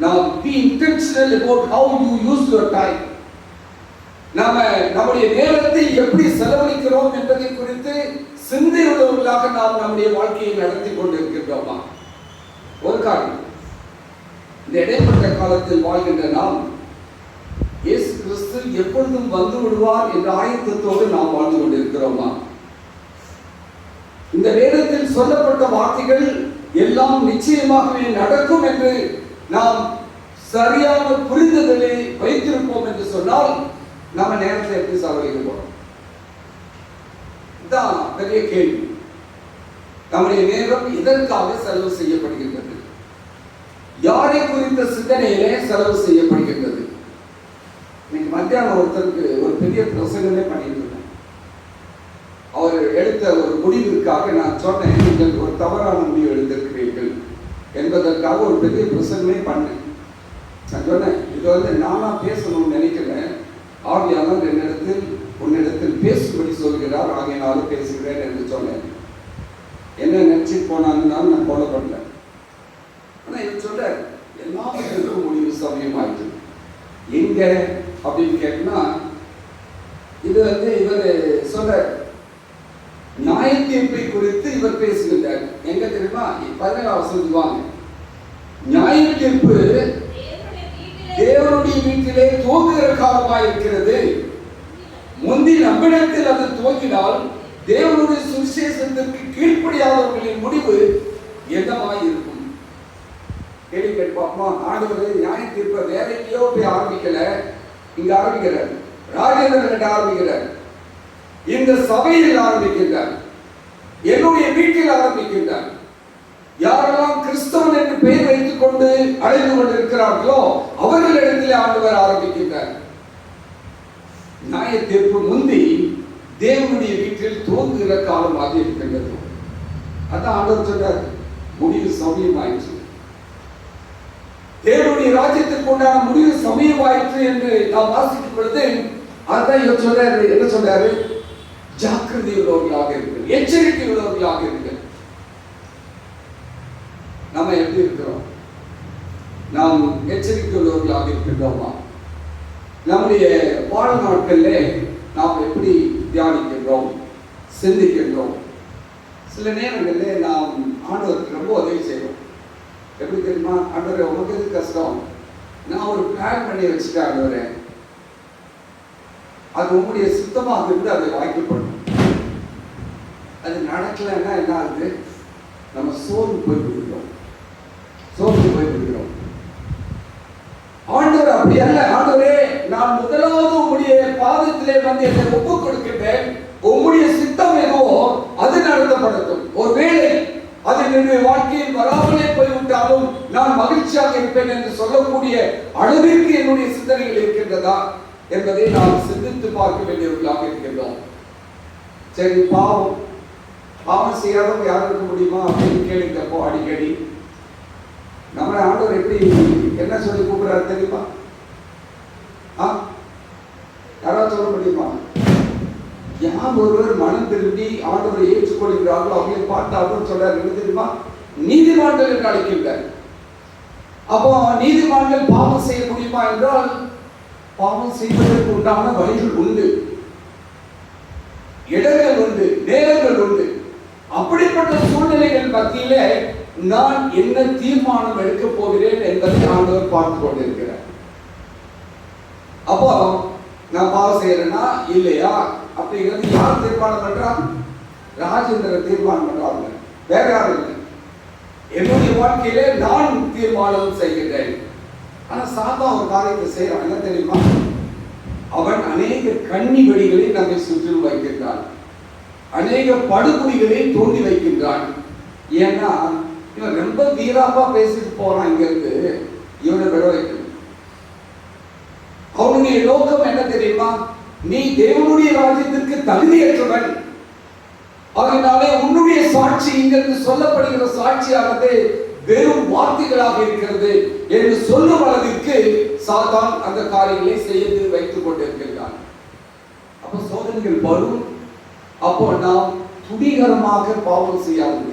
Now be intentional about how you use your time. நாம நம்முடைய நேரத்தை எப்படி செலவழிக்கிறோம் என்பதை குறித்து சிந்தையுள்ளவர்களாக நாம் நம்முடைய வாழ்க்கையை நடத்தி கொண்டிருக்கின்றோமா? ஒரு காரணம், இந்த இடைப்பட்ட காலத்தில் வாழ்கின்ற நாம் இயேசு கிறிஸ்து எப்பொழுதும் வந்து விடுவார் என்ற ஆயத்தத்தோடு நாம் வாழ்ந்து கொண்டிருக்கிறோமா? இந்த வேதத்தில் சொல்லப்பட்ட வார்த்தைகள் எல்லாம் நிச்சயமாகவே நடக்கும் என்று நாம் சரியான புரிந்துதலை வைத்திருப்போம் என்று சொன்னால் நம்ம நேரத்தை எப்படி செலவழிக்க போறோம்? இதுதான் பெரிய கேள்வி. நம்முடைய நேரம் இதற்காக செலவு செய்யப்படுகின்றது. யாரை குறித்த சிந்தனையிலே செலவு செய்யப்படுகின்றது? இன்னைக்கு மத்தியானம் ஒருத்தருக்கு ஒரு பெரிய பிரசங்கமே பண்ணிட்டு இருந்தேன். அவர் எடுத்த ஒரு முடிவிற்காக நான் சொன்னேன், நீங்கள் ஒரு தவறான முடிவு எடுத்திருக்கிறீர்கள் என்பதற்காக ஒரு பெரிய பிரசங்கமே பண்ணேன். நான் சொன்னேன், இது வந்து நானா பேசணும்னு நினைக்கிறேன், ஆவியானவர் உன்னிடத்தில் பேசும்படி சொல்கிறார், ஆகையினாலும் பேசுகிறேன் என்று சொன்னேன். என்ன நினைச்சிட்டு போனாங்கன்னாலும் நான் ஃபாலோ பண்ணல. ஆனா இவர் சொல்ற எல்லாத்துக்கும் முடிவு சமயமாயிட்டு எங்க அப்படின்னு கேட்டா, இது வந்து இவர் சொல்ற நியாய தீர்ப்பை குறித்து இவர் பேசுகிறார். எங்க தெரியுமா? 17 சொல்லுவாங்க, நியாய தீர்ப்பு தேவனுடைய வீட்டிலே துவங்குகிற காலமாய் இருக்கிறது. முந்தி நம்மிடத்தில் அது துவங்கினால் தேவனுடைய சுவிசேஷத்திற்கு கீழ்ப்படியாதவர்களின் முடிவு என்னமாய் இருக்கும்? கேள்வி கேட்பாமா? ஆண்டவர் நியாய தீர்ப்பை வேற எங்கேயோ போய் ஆரம்பிக்கல, இங்க ஆரம்பிக்கிறார். ராஜேந்திரன் ஆரம்பிக்கிறார், இந்த சபையில் ஆரம்பிக்கின்றார், என்னுடைய வீட்டில் ஆரம்பிக்கின்றார். யாரெல்லாம் கிறிஸ்தவன் என்று பெயர் வைத்துக் கொண்டு அழைத்து கொண்டிருக்கிறார்களோ அவர்களிடத்திலே ஆண்டவர் ஆரம்பிக்கின்றார். நியாய தீர்ப்பு முந்தி தேவனுடைய வீட்டில் துவங்குகிற காலமாக இருக்கின்றது. அதான் ஆண்டவர் சொல்றார், முடிவு சமயமாயிற்று, தேவனுடைய ராஜ்யத்திற்கு உண்டான முடிவு சமயமாயிற்று என்று நாம் வாசிக்கும் பொழுது அதான் இவர் சொல்றாரு. என்ன சொல்றாரு? ஜாக்கிரதை உள்ளவர்களாக இருக்கிறது, எச்சரிக்கை உள்ளவர்களாக இருக்கிறது. நம்ம எப்படி இருக்கிறோம்? நாம் எச்சரிக்கை உள்ளவர்களாக இருக்கின்றோமா? நம்முடைய வாழ்நாட்கள்ல நாம் எப்படி தியானிக்கின்றோம், சிந்திக்கின்றோம்? சில நேரங்களில் நாம் ஆண்டவருக்கு ரொம்ப உதவி செய்வோம். எப்படி தெரியுமா? ஆண்டவரே, உனக்கு எது கஷ்டம்? நான் ஒரு பிளான் பண்ணி வச்சுட்டேன் ஆண்டவரே, அது உங்களுடைய சுத்தமாக இருந்து அதை வாய்க்கப்படும். அது நடக்கலைன்னா என்ன ஆகுது? நம்ம சோர்ந்து போய்விடுகிறோம். ஆண்டவர் அப்படி அல்ல. ஆண்டவரே, நான் முதலாவது உங்களுடைய பாதத்திலே வந்து என்னை ஒப்புக் கொடுக்கின்றேன், உங்களுடைய சித்தம் எதுவோ அது நடத்தப்படட்டும். ஒருவேளை அது என்னுடைய வாழ்க்கையில் வராமலே போய்விட்டாலும் நான் மகிழ்ச்சியாக இருப்பேன் என்று சொல்லக்கூடிய அளவிற்கு என்னுடைய சிந்தனைகள் இருக்கின்றதா என்பதை நாம் சிந்தித்து பார்க்க வேண்டியவர்களாக இருக்கின்றோம். சரி, பாவம் செய்யாதவங்க யாரும் இருக்க முடியுமா அப்படின்னு கேளுங்கப்போ அடிக்கடி. நம்ம ஆண்டவர் எப்படி என்ன சொல்லி கூப்பிடுறாரு தெரியுமா? யாராவது சொல்ல முடியுமா? யார் ஒருவர் மனம் திரும்பி ஆண்டவரை ஏற்றுக்கொள்கிறார்களோ அவங்களை பார்த்தாலும் சொல்றாரு. என்ன தெரியுமா? நீதிமான்கள் என்று அழைக்கின்றார். அப்போ நீதிமான்கள் பாவம் செய்ய முடியுமா என்றால், பாவம் செய்வதற்கு உண்டான வழிகள் உண்டு, இடங்கள் உண்டு, நேரங்கள் உண்டு. அப்படிப்பட்ட சூழ்நிலைகள் மத்தியிலே நான் என்ன தீர்மானம் எடுக்க போகிறேன் என்பதை ஆண்டவர் பார்த்து கொண்டிருக்கிறார். அப்போ நான் பாவம் செய்யறேன்னா இல்லையா அப்படிங்கிறது யார் தீர்மானம் பண்றா? ராஜேந்திரன் தீர்மானம் பண்றாங்க, வேற யாரும் இல்லை. என்னுடைய வாழ்க்கையிலே நான் தீர்மானம் செய்கிறேன். ஆனா சாதா ஒரு காரியத்தை செய்யறான். என்ன தெரியுமா? அவன் அநேக கன்னி வெடிகளை நம்மை சுற்றிலும் வைக்கின்றான், அநேக படுகொலிகளை தோண்டி வைக்கின்றான். ஏன்னா இவன் ரொம்ப வீராப்பா பேசிட்டு போறான், இங்க இருந்து இவனை விட வைக்கணும். அவனுடைய நோக்கம் என்ன தெரியுமா? நீ தேவனுடைய ராஜ்யத்திற்கு தகுதியற்றவன், அதனாலே உன்னுடைய சாட்சி இங்கிருந்து சொல்லப்படுகிற சாட்சியானது வெறும் வார்த்தைகளாக இருக்கிறது என்று சொல்லும் அளவிற்கு சாத்தான் அந்த காரியங்களை செய்து வைத்துக் கொண்டிருக்கிறான். அப்போ சோதனைகள் வரும். அப்போ நாம் துணிகரமாக பாவம் செய்யாமல்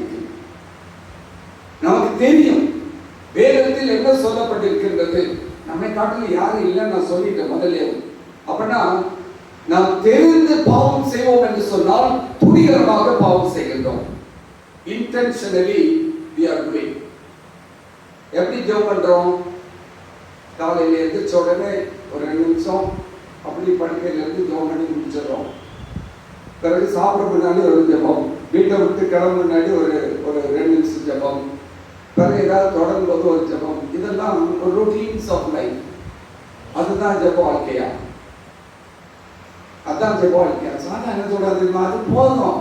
நமக்கு தெரியும் வேதத்தில் என்ன சொல்லப்பட்டிருக்கின்றது. நம்மை காட்டில் யாரும் இல்லைன்னு நான் சொல்லிட்டேன் முதல்ல. அப்படின்னா நாம் தெரிந்து பாவம் செய்வோம் என்று சொன்னால் துணிகரமாக பாவம் செய்கின்றோம். Intentionally we are doing. எப்படி ஜெபம் பண்றோம்? காலையில எழுந்திரிச்ச உடனே ஒரு 2 நிமிஷம் அப்படி படுக்கையில இருந்து ஜெபம் பண்ணி முடிச்சிடறோம். பிறகு சாப்பிட முன்னாடி ஒரு ஜெபம், வீட்டை விட்டு கிளம்ப முன்னாடி ஒரு 2 நிமிஷம் ஜெபம், பிறகு ஏதாவது தொடரும் போது ஒரு ஜெபம். இதெல்லாம் ஒரு ரொட்டீன்ஸ் ஆஃப் லைஃப். அதுதான் ஜெப வாழ்க்கையா? அதான் ஜெப வாழ்க்கையா? சாதா என்ன சொல்றாரு? அது போதும்,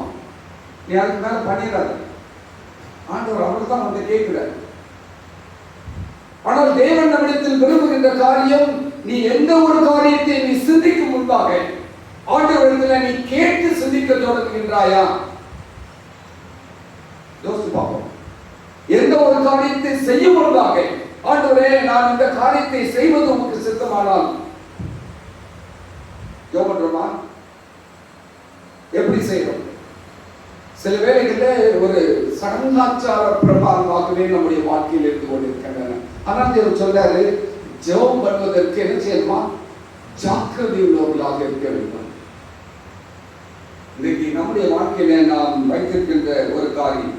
நீ அதுக்கு மேல பண்ணிடாது. ஆண்டவர் அவர் தான் வந்து கேட்கிறார். ஆனால் தேவன் நம்மிடத்தில் விரும்புகின்ற காரியம், நீ எந்த ஒரு காரியத்தை நீ சிந்திக்கும் முன்பாக ஆண்டவரிடத்தில் நீ கேட்டு சிந்திக்க தொடங்குகின்றாயா? யோசித்து பார்ப்போம். எந்த ஒரு காரியத்தை செய்யும் முன்பாக, ஆண்டவரே நான் இந்த காரியத்தை செய்வது உமக்கு சித்தமானால் ஜெபம் பண்றோமா? எப்படி செய்யறோம்? சில வேளைகளில் ஒரு சடங்காச்சார பிரமாணமாகவே நம்முடைய வாழ்க்கையில் இருந்து கொண்டிருக்கின்றன. ஆனால் தேவன் சொல்றாரு, ஜெபம் பண்ணுவதற்கு என்ன செய்யணுமா? ஜாக்கிரதை உள்ளவர்களாக இருக்க வேண்டும். இன்னைக்கு நம்முடைய வாழ்க்கையில நாம் வைத்திருக்கின்ற ஒரு காரியம்,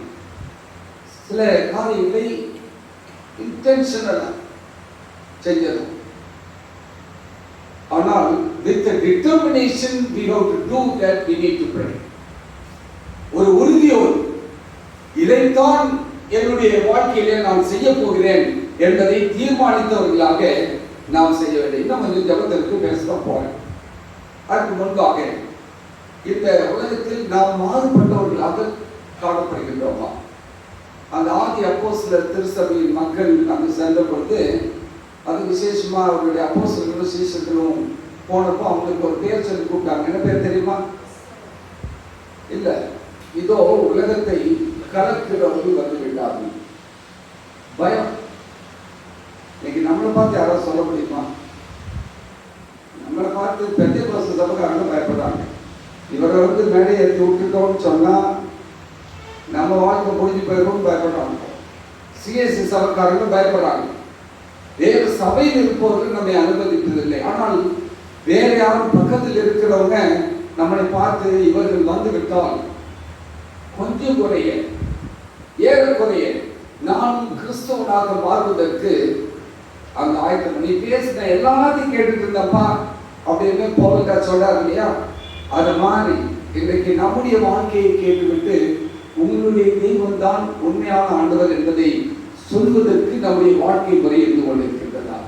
சில காரியங்களை இன்டென்ஷனலா செஞ்சணும். ஆனால் with the determination we have to do that, we need to pray. ஒரு உறுதியோடு இதைத்தான் என்னுடைய வாழ்க்கையிலே நான் செய்ய போகிறேன் என்பதை தீர்மானித்தவர்களாக நாம் செய்ய வேண்டும். இன்னும் கொஞ்சம் ஜெபத்திற்கு பேச போறேன். அதுக்கு முன்பாக, இந்த உலகத்தில் நாம் மாறுபட்டவர்களாக காணப்படுகின்றோமா? அந்த ஆதி அப்போஸ்தலர் திருச்சபையின் மக்கள் அங்கு சென்ற பொழுது, அது விசேஷமா அவருடைய அப்போஸ்தலர்களும் சீஷர்களும் போனப்போ அவங்களுக்கு ஒரு பேர் சொல்லி கூப்பிட்டாங்க. என்ன பேர் தெரியுமா? இல்ல, இதோ உலகத்தை கலக்கிறவர்கள் வந்து விட்டார்கள். பயம். இன்னைக்கு நம்மளை பார்த்து யாராவது சொல்ல முடியுமா? நம்மளை பார்த்து பெந்தேகோஸ்து சபைக்காரங்க பயப்படுறாங்க. இவரை வந்து மேடையை ஏற்றி விட்டுட்டோம்னு சொன்னா நம்ம வாழ்க்கை முடிஞ்சு போயிடும் பயப்படுறாங்க. சிஎஸ்சி சபைக்காரங்க பயப்படுறாங்க. வேறு சபையில் இருப்பவர்கள் நம்மை அனுமதிப்பதில்லை. ஆனால் வேற யாரும் பக்கத்தில் இருக்கிறவங்க நம்மளை பார்த்து இவர்கள் வந்து விட்டால் கொஞ்சம் குறைய, ஏறக்குறைய நான் கிறிஸ்தவனாக மாறுவதற்கு அந்த ஆயத்தம் பண்ணி பேசின எல்லாத்தையும் கேட்டுட்டு இருந்தப்பா அப்படின்னு பவுல் சொல்றாரு இல்லையா? அது மாதிரி இன்றைக்கு நம்முடைய வாழ்க்கையை கேட்டுவிட்டு உங்களுடைய தெய்வம் தான் உண்மையான ஆண்டவர் என்பதை சொல்வதற்கு நம்முடைய வாழ்க்கை முறை இருந்து கொண்டிருக்கின்றதா?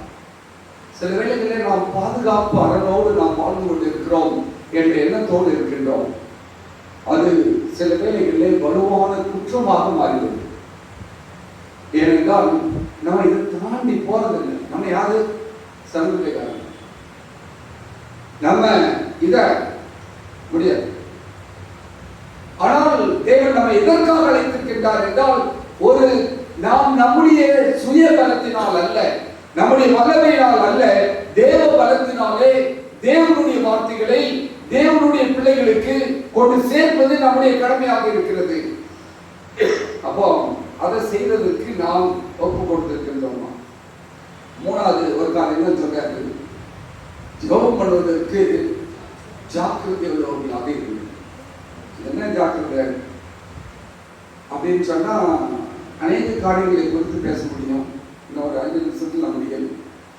சில வேளைகளில் நாம் பாதுகாப்பு அரணோடு நாம் வாழ்ந்து கொண்டிருக்கிறோம் என்ற எண்ணத்தோடு இருக்கின்றோம். அது சில வேளைகளில் வலுவான குற்றமாக மாறிவிடும். ஏனென்றால் நம்ம இதை தாண்டி போறதில்லை. நம்ம யாரு? சமூகக்காரங்க. நம்ம இத முடியாது. ஆனால் தேவன் நம்மை எதற்காக அழைத்திருக்கின்றார் என்றால், ஒரு நாம் நம்முடைய சுய பலத்தினால் அல்ல, நம்முடைய வல்லமையினால் அல்ல, தேவ பலத்தினாலே தேவனுடைய வார்த்தைகளை தேவனுடைய பிள்ளைகளுக்கு கொண்டு சேர்ப்பது நம்முடைய கடமையாக இருக்கிறது. அப்போ அதை செய்வதற்கு நாம் ஒப்பு கொடுத்திருக்கின்றோமா? மூணாவது ஒரு காரணம் என்ன சொல்றாரு? ஜெபம் பண்ணுவதற்கு ஜாக்கிரதை உள்ளவர்களாக இருக்கு. என்ன ஜாக்கிரதை அப்படின்னு சொன்னா, அநேக காரியங்களை குறித்து பேச முடியும். இன்னும் ஒரு 5 நிமிஷத்துல நான் முடியும்.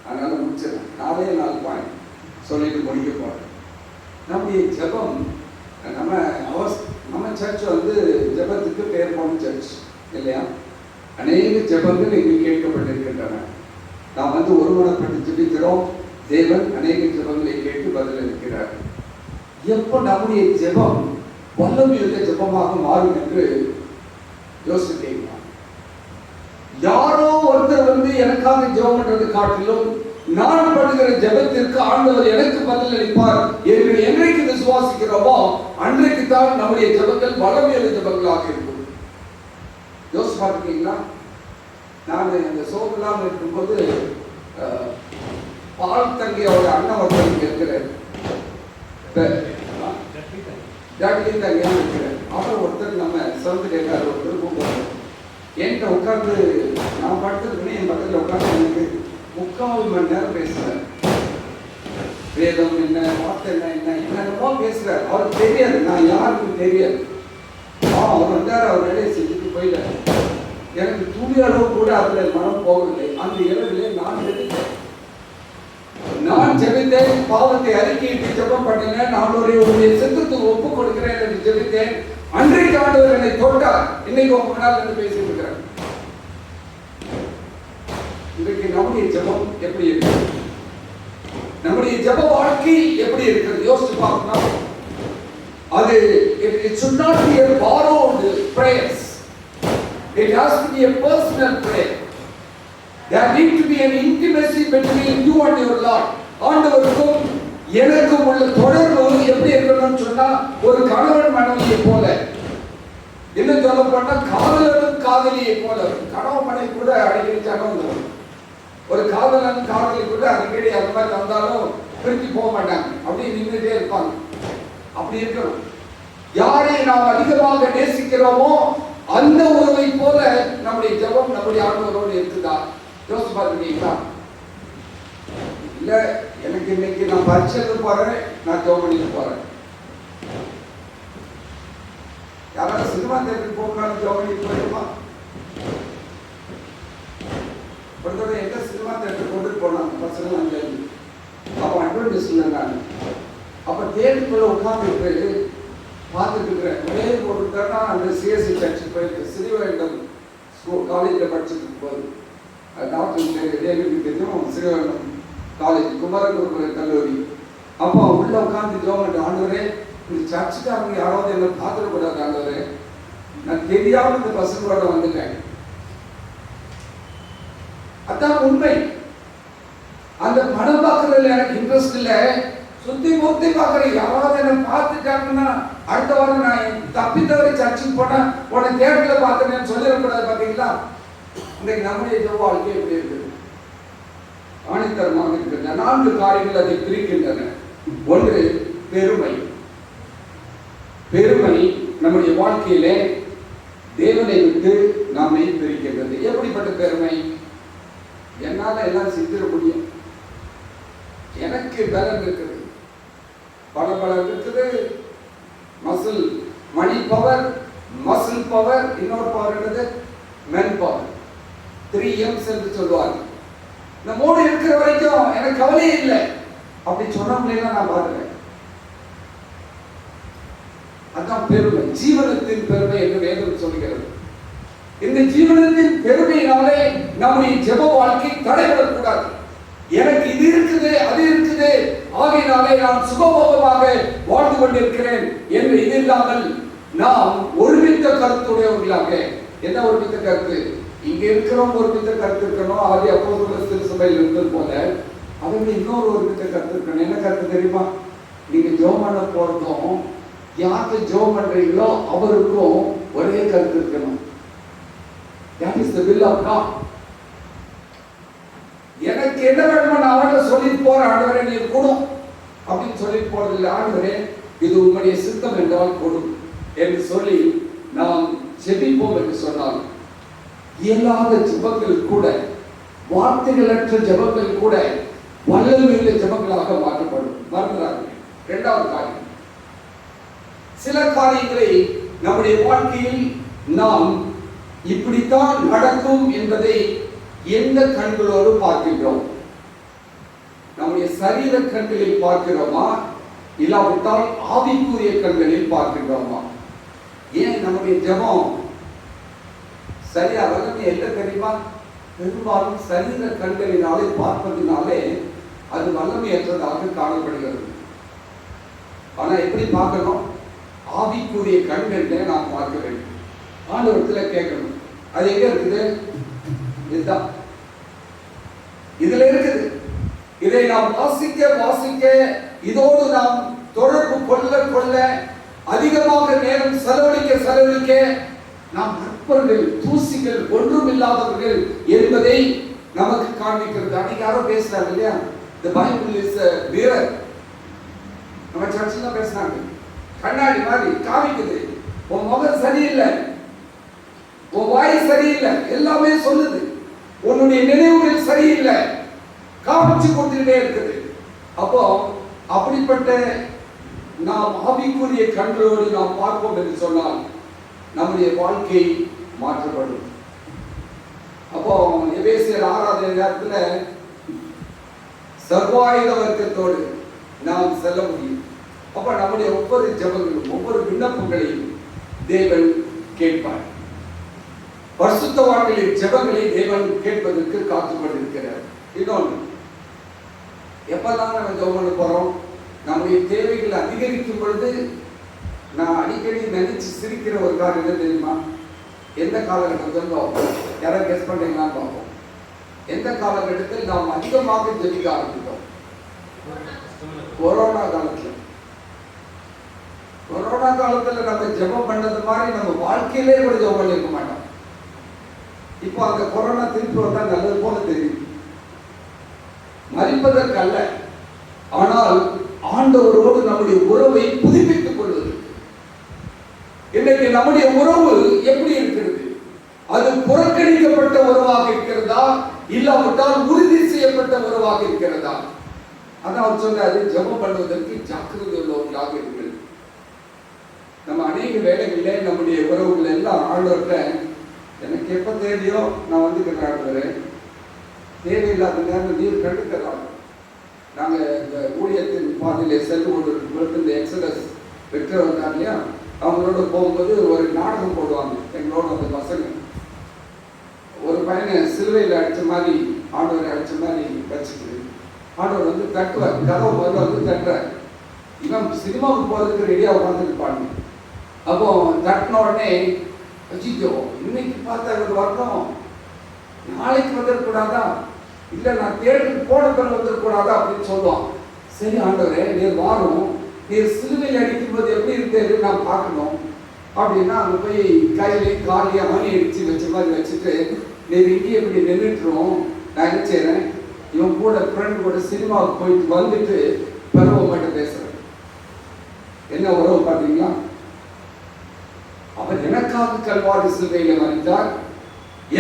அதனால முடிச்சிடறேன். 4 பாயிண்ட் சொல்லிட்டு முடிக்க போறேன். நம்முடைய ஜெபம், நம்ம சர்ச் வந்து ஜெபத்துக்கு பேர் போன சர்ச் இல்லையா? அநேக ஜெபங்கள் இங்கு கேட்கப்பட்டிருக்கின்றன. நாம் வந்து ஒருமனப்பட்டு ஜெபிக்கிறோம். தேவன் அநேக ஜெபங்களை கேட்டு பதில் இருக்கிறார். எப்போ நம்முடைய ஜெபம் வல்லமையுள்ள ஜெபமாக மாறும் என்று யோசித்தீங்களா? யாரோ ஒருத்தர் வந்து எனக்காக ஜெபம் பண்றது காட்டிலும் நான் பண்ணுகிற ஜெபத்திற்கு ஆண்டவர் எனக்கு பதில் அளிப்பார் என்று என்றைக்கு விசுவாசிக்கிறோமோ அன்றைக்கு தான் நம்முடைய ஜெபங்கள் வல்லமையுள்ள ஜெபங்களாக இருக்கும். யோசிச்சு பார்த்துருக்கீங்களா? நான் இந்த சோகெல்லாம் இருக்கும்போது பால் தங்கியோட அண்ணன் ஒருத்தர் இருக்கிறேன், தங்கியா இருக்கிறேன். அவர் ஒருத்தர் நம்ம சொந்த கேட்காரு, ஒருத்தர் கூப்பிடுறாரு. என்கிட்ட உட்கார்ந்து நான் படுத்துருக்கேன், என் பக்கத்தில் உட்கார்ந்து எனக்கு 3/4 மணி நேரம் பேசுறேன். வேதம் என்ன, வார்த்தை என்ன என்னென்னமோ பேசுறாரு. அவருக்கு தெரியாது, நான் யாருக்கும் தெரியாது. அவர் வந்தார், அவர் வேலையை செஞ்சுட்டு போயிட்டார். எனக்கு துணி அளவு கூட அதுல மனம் போகவில்லை. அந்த இரவிலே நான் ஜெபித்தேன், பாவத்தை அறிக்கையிட்டு ஜெபம் பண்ணினேன். நான் ஒரு சித்தத்துக்கு ஒப்பு கொடுக்கிறேன் என்று ஜெபித்தேன். அன்றைக்கு ஆண்டவர் என்னை தொட்டார். இன்னைக்கு உங்க நாள் என்று பேசிட்டு இருக்கிறேன். இன்றைக்கு நம்முடைய ஜெபம் எப்படி இருக்கு? நம்முடைய ஜெப வாழ்க்கை எப்படி இருக்கிறது யோசிச்சு பார்க்கணும். அது it should not be a borrowed prayers. It has to be a personal prayer. There need to be an intimacy between you and your Lord. ஆண்டவருக்கும் எனக்கும் உள்ள தொடர்பு எப்படி இருக்கணும்னு சொன்னா, ஒரு கணவன் மனைவியை போல, இன்னும் சொல்ல போனா காதலனும் காதலியை போல. கணவன் மனைவி கூட அடிக்கடி சண்டை வந்துடும். ஒரு காதலன் காதலி கூட அடிக்கடி அந்த மாதிரி வந்தாலும் பிரிஞ்சு போக மாட்டாங்க, அப்படி நின்றுட்டே இருப்பாங்க. அப்படி இருக்கணும். யாரை நாம் அதிகமாக நேசிக்கிறோமோ அந்த உறவை போல நம்முடைய ஜெபம் நம்முடைய ஆண்டவரோடு இருக்குதா? யோசிச்சு பார்த்துருக்கீங்களா? இல்ல எனக்கு இன்னைக்கு நான் பரிசு போறேன், நான் ஜெபம் பண்ணிட்டு போறேன். யாராவது சினிமா தேட்டருக்கு போகணும்னு ஜெபம் பண்ணிட்டு போயிடுமா? ஒருத்தோட எந்த சினிமா தேட்டர் கொண்டு போனாங்க பசங்க அங்கே. அப்போ அட்வர்டைஸ் நான் அப்போ தேட்டருக்குள்ள உட்காந்துட்டு பார்த்துட்டு இருக்கிறேன். ஒரே ஒருத்தர் தான் அந்த சிஎஸ்சி சர்ச்சுக்கு போயிருக்கு. ஸ்ரீவைண்டம் ஸ்கூல் காலேஜில் படிச்சுட்டு போகுது. டாக்டர் தெரியும், ஸ்ரீவைண்டம் காலேஜ் குமரகுரு கல்லூரி. அப்போ உள்ள உட்காந்து ஜோம் ஆண்டவரே, இந்த சர்ச்சுக்காரங்க யாராவது என்ன பார்த்துடக்கூடாது ஆண்டவரே, நான் தெரியாம இந்த பசங்களோட வந்துட்டேன். அதான் உண்மை. அந்த படம் பார்க்கறதுல எனக்கு இன்ட்ரெஸ்ட் இல்லை. சுத்தி முத்தி பார்க்கறேன். யாராவது என்ன பார்த்துட்டாங்கன்னா அடுத்த வாரம் நான் தப்பித்தவரை சர்ச்சுக்கு போனா உடனே தேட்டர்ல பார்த்தேன்னு சொல்லிடக்கூடாது. பார்த்தீங்களா? இன்றைக்கு நம்முடைய ஜெப வாழ்க்கை எப்படி இருக்குது? ஆணித்தரமாக இருக்கிறது. 4 காரியங்கள் அதை பிரிக்கின்றன. ஒன்று பெருமை. பெருமை நம்முடைய வாழ்க்கையிலே தேவனை விட்டு நம்மை பிரிக்கின்றது. எப்படிப்பட்ட பெருமை? என்னால எல்லாம் செஞ்சிட முடியும், எனக்கு பலம் இருக்குது, பலம் இருக்குது, muscle money power, muscle power, இன்னொரு பவர் என்னது? Men power. 3 M's என்று சொல்லுவாங்க. இந்த 3 இருக்கிற வரைக்கும் எனக்கு கவலையே இல்லை. அப்படி சொன்னவங்களெல்லாம் நான் பார்க்கிறேன். அதான் பெருமை, ஜீவனத்தின் பெருமை என்று வேதம் சொல்கிறது. இந்த ஜீவனத்தின் பெருமையினாலே நம்முடைய ஜெப வாழ்க்கை தடைபடக்கூடாது. எனக்கு இது இருக்குது, அது இருக்குது, ஆகையினாலே நான் சுகபோகமாக வாழ்ந்து கொண்டிருக்கிறேன் என்று இது இல்லாமல் நாம் ஒருமித்த கருத்துடையவர்களாக. என்ன ஒருமித்த கருத்து? இங்க இருக்கிறவங்க ஒருமித்த கருத்து இருக்கணும். ஆதி அப்போஸ்தலர் திருச்சபையில் இருந்தது போல அவங்க இன்னொரு ஒருமித்த கருத்து இருக்கணும். என்ன கருத்து தெரியுமா? நீங்க ஜெபம் பண்ண போறதும் யாருக்கு ஜெபம் பண்றீங்களோ அவருக்கும் ஒரே கருத்து இருக்கணும். That is the will of God. எனக்கு என்ன வேணுமோ நான் அவர்கிட்ட சொல்லிட்டு போறேன். ஆண்டவரே நீ கொடும் அப்படின்னு சொல்லிட்டு போறது இல்லை. ஆண்டவரே இது உங்களுடைய சித்தம் என்றால் கொடும் என்று சொல்லி நாம் ஜெபிப்போம் என்று சொன்னால், இயலாத ஜெபங்கள் கூட, வார்த்தைகளற்ற ஜெபங்கள் கூட வல்லமையுள்ள ஜெபங்களாக மாற்றப்படும். மறந்துடாதீங்க. 2வது காரியம், சில காரியங்களை நம்முடைய வாழ்க்கையில் நாம் இப்படித்தான் நடக்கும் என்பதை எந்த கண்களோடு பார்க்கின்றோம்? நம்முடைய சரீர கண்களில் பார்க்கிறோமா, இல்லாவிட்டால் ஆவிக்குரிய கண்களில் பார்க்கின்றோமா? ஏன் நம்முடைய ஜெபம் சரியா வல்லமை என்ன தெரியுமா? பெரும்பாலும் சரீர கண்களினாலே பார்ப்பதினாலே அது வல்லமையற்றதாக காணப்படுகிறது. ஆனா எப்படி பார்க்கணும்? ஆவிக்குரிய கண்களில் நாம் பார்க்க வேண்டும். ஆண்டவரத்துல கேட்கணும். அது எங்க இருக்குது? இதுதான் இதுல இருக்குது. இதை நாம் வாசிக்க வாசிக்க, இதோடு நாம் தொடர்பு கொள்ள கொள்ள, அதிகமாக நேரம் செலவழிக்க நாம் அற்பர்கள், தூசிகள், ஒன்றும் இல்லாதவர்கள் என்பதை நமக்கு காண்பிக்கிறது. அன்னைக்கு யாரோ பேசுறாங்க இல்லையா? The Bible is a mirror. நம்ம சர்ச்சில் பேசுறாங்க. கண்ணாடி மாதிரி காமிக்குது. உன் முகம் சரியில்லை, உன் வாய் சரியில்லை, எல்லாமே சொல்லுது. உன்னுடைய நினைவுகள் சரியில்லை, காமிச்சு கொடுத்துக்கிட்டே இருக்குது. அப்போ அப்படிப்பட்ட நாம் ஆவிக்குரிய கண்களோடு நாம் பார்ப்போம் என்று சொன்னால் நம்முடைய வாழ்க்கை மாற்றப்படும். அப்போ எபேசியர் 6ஆவது நேரத்தில் சர்வாயுத வர்க்கத்தோடு நாம் செல்ல முடியும். அப்ப நம்முடைய ஒவ்வொரு ஜெபங்களும் ஒவ்வொரு விண்ணப்பங்களையும் தேவன் கேட்பார். பரிசுத்தவான்களின் ஜெபங்களை தேவன் கேட்பதற்கு காத்துக் கொண்டிருக்கிறார். இன்னொன்று, எப்பதான் நம்ம ஜெபம் பண்ண போறோம், நம்முடைய தேவைகள் அதிகரிக்கும் பொழுது நான் அடிக்கடி நினைச்சு சிரிக்கிற ஒரு காரணம் என்ன தெரியுமா? எந்த காலகட்டத்தில் யாராவது கெஸ் பண்றீங்களான்னு பார்ப்போம். எந்த காலகட்டத்தில் நாம் அதிகமாக ஜெபிக்க ஆரம்பித்தோம்? கொரோனா காலத்தில். கொரோனா காலத்தில் நம்ம ஜெபம் பண்ணது மாதிரி நம்ம வாழ்க்கையிலே கூட ஜெபம் பண்ணிருக்க மாட்டோம். இப்போ அந்த கொரோனா திருப்பி வந்தா நல்லது போல தெரியும். மறிப்பதற்கு அல்ல, ஆனால் ஆண்டவரோடு நம்முடைய உறவை புதுப்பித்துக் கொள்வது. இன்றைக்கு நம்முடைய உறவு எப்படி இருக்கிறது? அது புறக்கணிக்கப்பட்ட உறவாக இருக்கிறதா, இல்லாவிட்டால் உறுதி செய்யப்பட்ட உறவாக இருக்கிறதா? அதான் அவர் சொன்னாரு, ஜெபம் பண்ணுவதற்கு ஜாக்கிரதை உள்ளவர்களாக இருக்கிறது. நம்ம அநேக வேலைகளில் நம்முடைய உறவுகள் எல்லாம் ஆண்டவர்கிட்ட எனக்கு எப்ப தேவையோ நான் வந்துக்கிறேன், தேவையில்லாத நேரம் நீர் கண்டுக்கிறாங்க. நாங்கள் இந்த ஊழியத்தின் பாதையிலே சென்று கொண்டு இந்த எக்ஸடஸ் வெற்றி வந்தாங்க இல்லையா, அவங்களோட போகும்போது ஒரு நாடகம் போடுவாங்க. எங்களோட அந்த பசங்க ஒரு பையனை சிலுவையில் அடித்த மாதிரி ஆண்டவரை அடித்த மாதிரி வச்சுக்கிது. ஆண்டவர் வந்து தட்டுவார், கதவை வந்து தட்டுறார். இவன் சினிமாவுக்கு போகிறதுக்கு ரெடியாக உட்காந்துருப்பாங்க. அப்போ தட்டின உடனே வச்சுக்கோ, இன்னைக்கு பார்த்தா இவர் வரணும், நாளைக்கு வந்துடக்கூடாதா, இல்லை நான் தேட்டருக்கு போன பிறகு வந்துடக்கூடாதா அப்படின்னு சொல்லுவான். சரி ஆண்டவரே, நீர் வாரும், நீர் சிலுவையில் அடிக்கும்போது எப்படி இருந்தது நான் பார்க்கணும் அப்படின்னா அங்கே போய் கையிலே காலையே மணி அடிச்சு வச்ச மாதிரி வச்சுட்டு நீர் இங்கே எப்படி நின்றுட்டுரும். நான் என்ன செய்கிறேன், இவன் கூட ஃப்ரெண்ட் கூட சினிமாவுக்கு போயிட்டு வந்துட்டு பிறகு மட்டும் பேசுகிறேன். என்ன உறவு பார்த்தீங்களா? அவர் எனக்காக கல்வாரி சிலுவையில் மரித்தார்,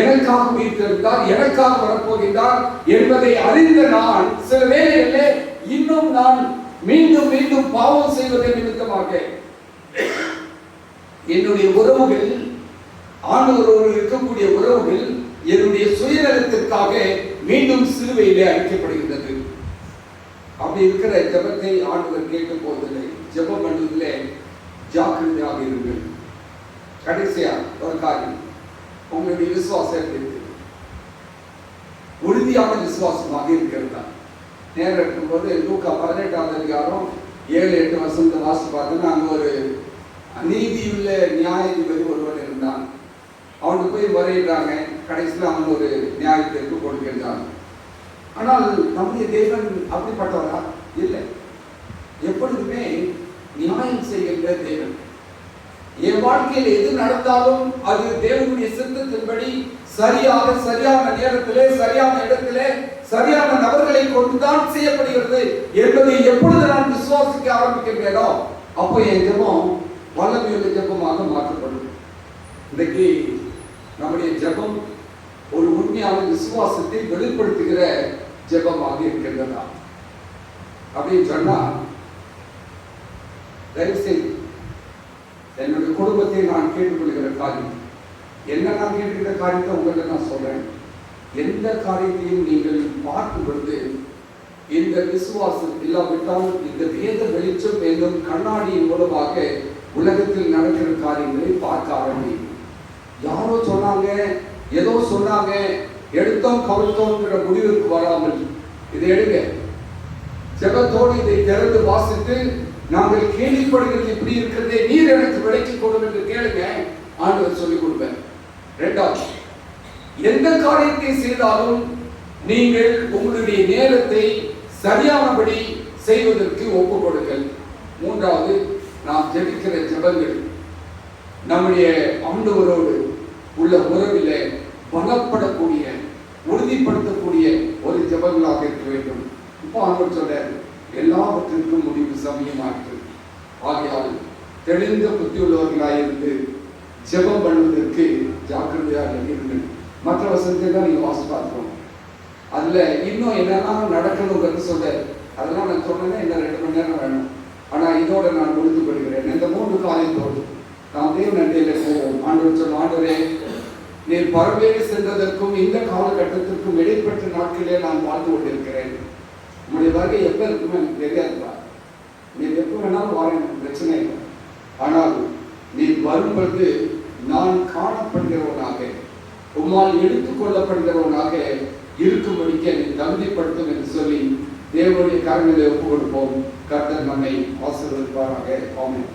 எனக்காக உயிர்த்தெழுந்தார், எனக்காக வரப்போகின்றார் என்பதை அறிந்த நான் சில வேளைகளிலே இன்னும் நான் மீண்டும் மீண்டும் பாவம் செய்வதை நிமித்தமாக என்னுடைய உறவுகள், ஆண்டவரோடு இருக்கக்கூடிய உறவுகள் என்னுடைய சுயநலத்திற்காக மீண்டும் சிலுவையிலே அழைக்கப்படுகின்றது. அப்படி இருக்கிற ஜெபத்தை ஆண்டவர் கேட்கும் போதில்லை. ஜெபம் பண்ணுவதிலே ஜாக்கிரதையாக இருங்கள். கடைசியா ஒரு காரியம், உங்களுடைய விசுவாசம் எப்படி இருக்கு? உறுதியான விசுவாசமாக இருக்கிறதா? நேரம் இருக்கும்போது லூக்கா 18ஆம் அதிகாரம் 7-8 வசனத்தை வாசி பார்த்தோன்னா, அங்கே ஒரு நீதியுள்ள நியாயாதிபதி ஒருவன் இருந்தான். அவனுக்கு போய் வரையிடுறாங்க. கடைசியில் அவன் ஒரு நியாயத்திற்கு கொடுக்கின்றான். ஆனால் நம்முடைய தேவன் அப்படிப்பட்டவரா? இல்லை. எப்பொழுதுமே நியாயம் செய்கின்ற தேவன். என் வாழ்க்கையில் எது நடந்தாலும் அது தேவனுடைய சித்தத்தின்படி சரியாக சரியான நேரத்திலே சரியான இடத்திலே சரியான நபர்களை கொண்டுதான் செய்யப்படுகிறது என்பதை எப்பொழுது நான் விசுவாசிக்க ஆரம்பிக்கின்றேனோ அப்போ என் ஜெபம் வல்லமையுள்ள ஜெபமாக மாற்றப்படும். இன்றைக்கு நம்முடைய ஜெபம் ஒரு உண்மையான விசுவாசத்தை வெளிப்படுத்துகிற ஜெபமாக இருக்கின்றதா அப்படின்னு சொன்னா, தயவுசெய்து என்னுடைய குடும்பத்தை நான் கேட்டுக்கொள்கிற காரியம் என்ன, நான் கேட்கிற காரியத்தை உங்களுக்கு நான் சொல்றேன். எந்த காரியத்தையும் நீங்கள் பார்க்கும் பொழுது இந்த விசுவாசம் இல்லாவிட்டால் இந்த வேத வெளிச்சம் என்னும் கண்ணாடியின் மூலமாக உலகத்தில் நடக்கிற காரியங்களை பார்க்க ஆரம்பிக்கும். யாரோ சொன்னாங்க, ஏதோ சொன்னாங்க, எடுத்தோம் கவிழ்த்தோங்கிற முடிவுக்கு வராமல் இதை எடுங்க, ஜெபத்தோடு இதை திறந்து வாசித்து நாங்கள் கேள்விப்படுகிறது இப்படி இருக்கிறதே, நீர் எனக்கு விலைக்கு கொடுங்க என்று கேளுங்க, ஆண்டவர் சொல்லிக் கொடுப்பேன். இரண்டாவது, எந்த காரியத்தை செய்தாலும் நீங்கள் உங்களுடைய நேரத்தை சரியானபடி செய்வதற்கு ஒப்புக் கொடுங்கள். மூன்றாவது, நாம் ஜெபிக்கிற ஜெபங்கள் நம்முடைய ஆண்டவரோடு உள்ள உறவிலே பலப்படக்கூடிய உறுதிப்படுத்தக்கூடிய ஒரு ஜெபங்களாக இருக்க வேண்டும். இப்போ ஆண்டவர் சொல்றாரு, எல்லாவற்றிற்கும் முடிவு சமயமாற்று. ஆகையால் தெளிந்த புத்தியுள்ளவர்களாயிருந்து ஜெபம் பண்ணுவதற்கு ஜாக்கிரதையாக இருங்கள். மற்ற வசனத்தை தான் நீங்க வாசி பார்க்கிறோம். அதுல இன்னும் என்னெல்லாம் நடக்கணுங்கிறது சொல்ற அதெல்லாம் நான் சொன்னேன்னா இன்னும் 2 மணி நேரம் வேணும். ஆனால் இதோட நான் முடித்துக் கொள்கிறேன். இந்த 3 காரியத்தோடு நாம் தேவ நன்றியில் போவோம். ஆண்டவர் சொன்ன, ஆண்டவரே, நீர் பரவேறி சென்றதற்கும் இந்த காலகட்டத்திற்கும் இடைப்பட்ட நாட்களிலே நான் வாழ்ந்து கொண்டிருக்கிறேன். உங்களுடைய வருகை எப்போ இருக்குமே எனக்கு தெரியாதுப்பா. நீர் எப்போ வேணாலும் வரேன், பிரச்சனை இல்லை. ஆனால் நீர் வரும்பொழுது நான் காணப்படுகிறவனாக, உம்மால் எடுத்துக்கொள்ளப்படுகிறவனாக இருக்கும்படிக்கு என்னை தகுதிப்படுத்தும் என்று சொல்லி தேவனுடைய கரங்களை ஒப்புக் கொடுப்போம். கர்த்தர் நம்மை ஆசீர்வதிப்பாராக. ஆமென்.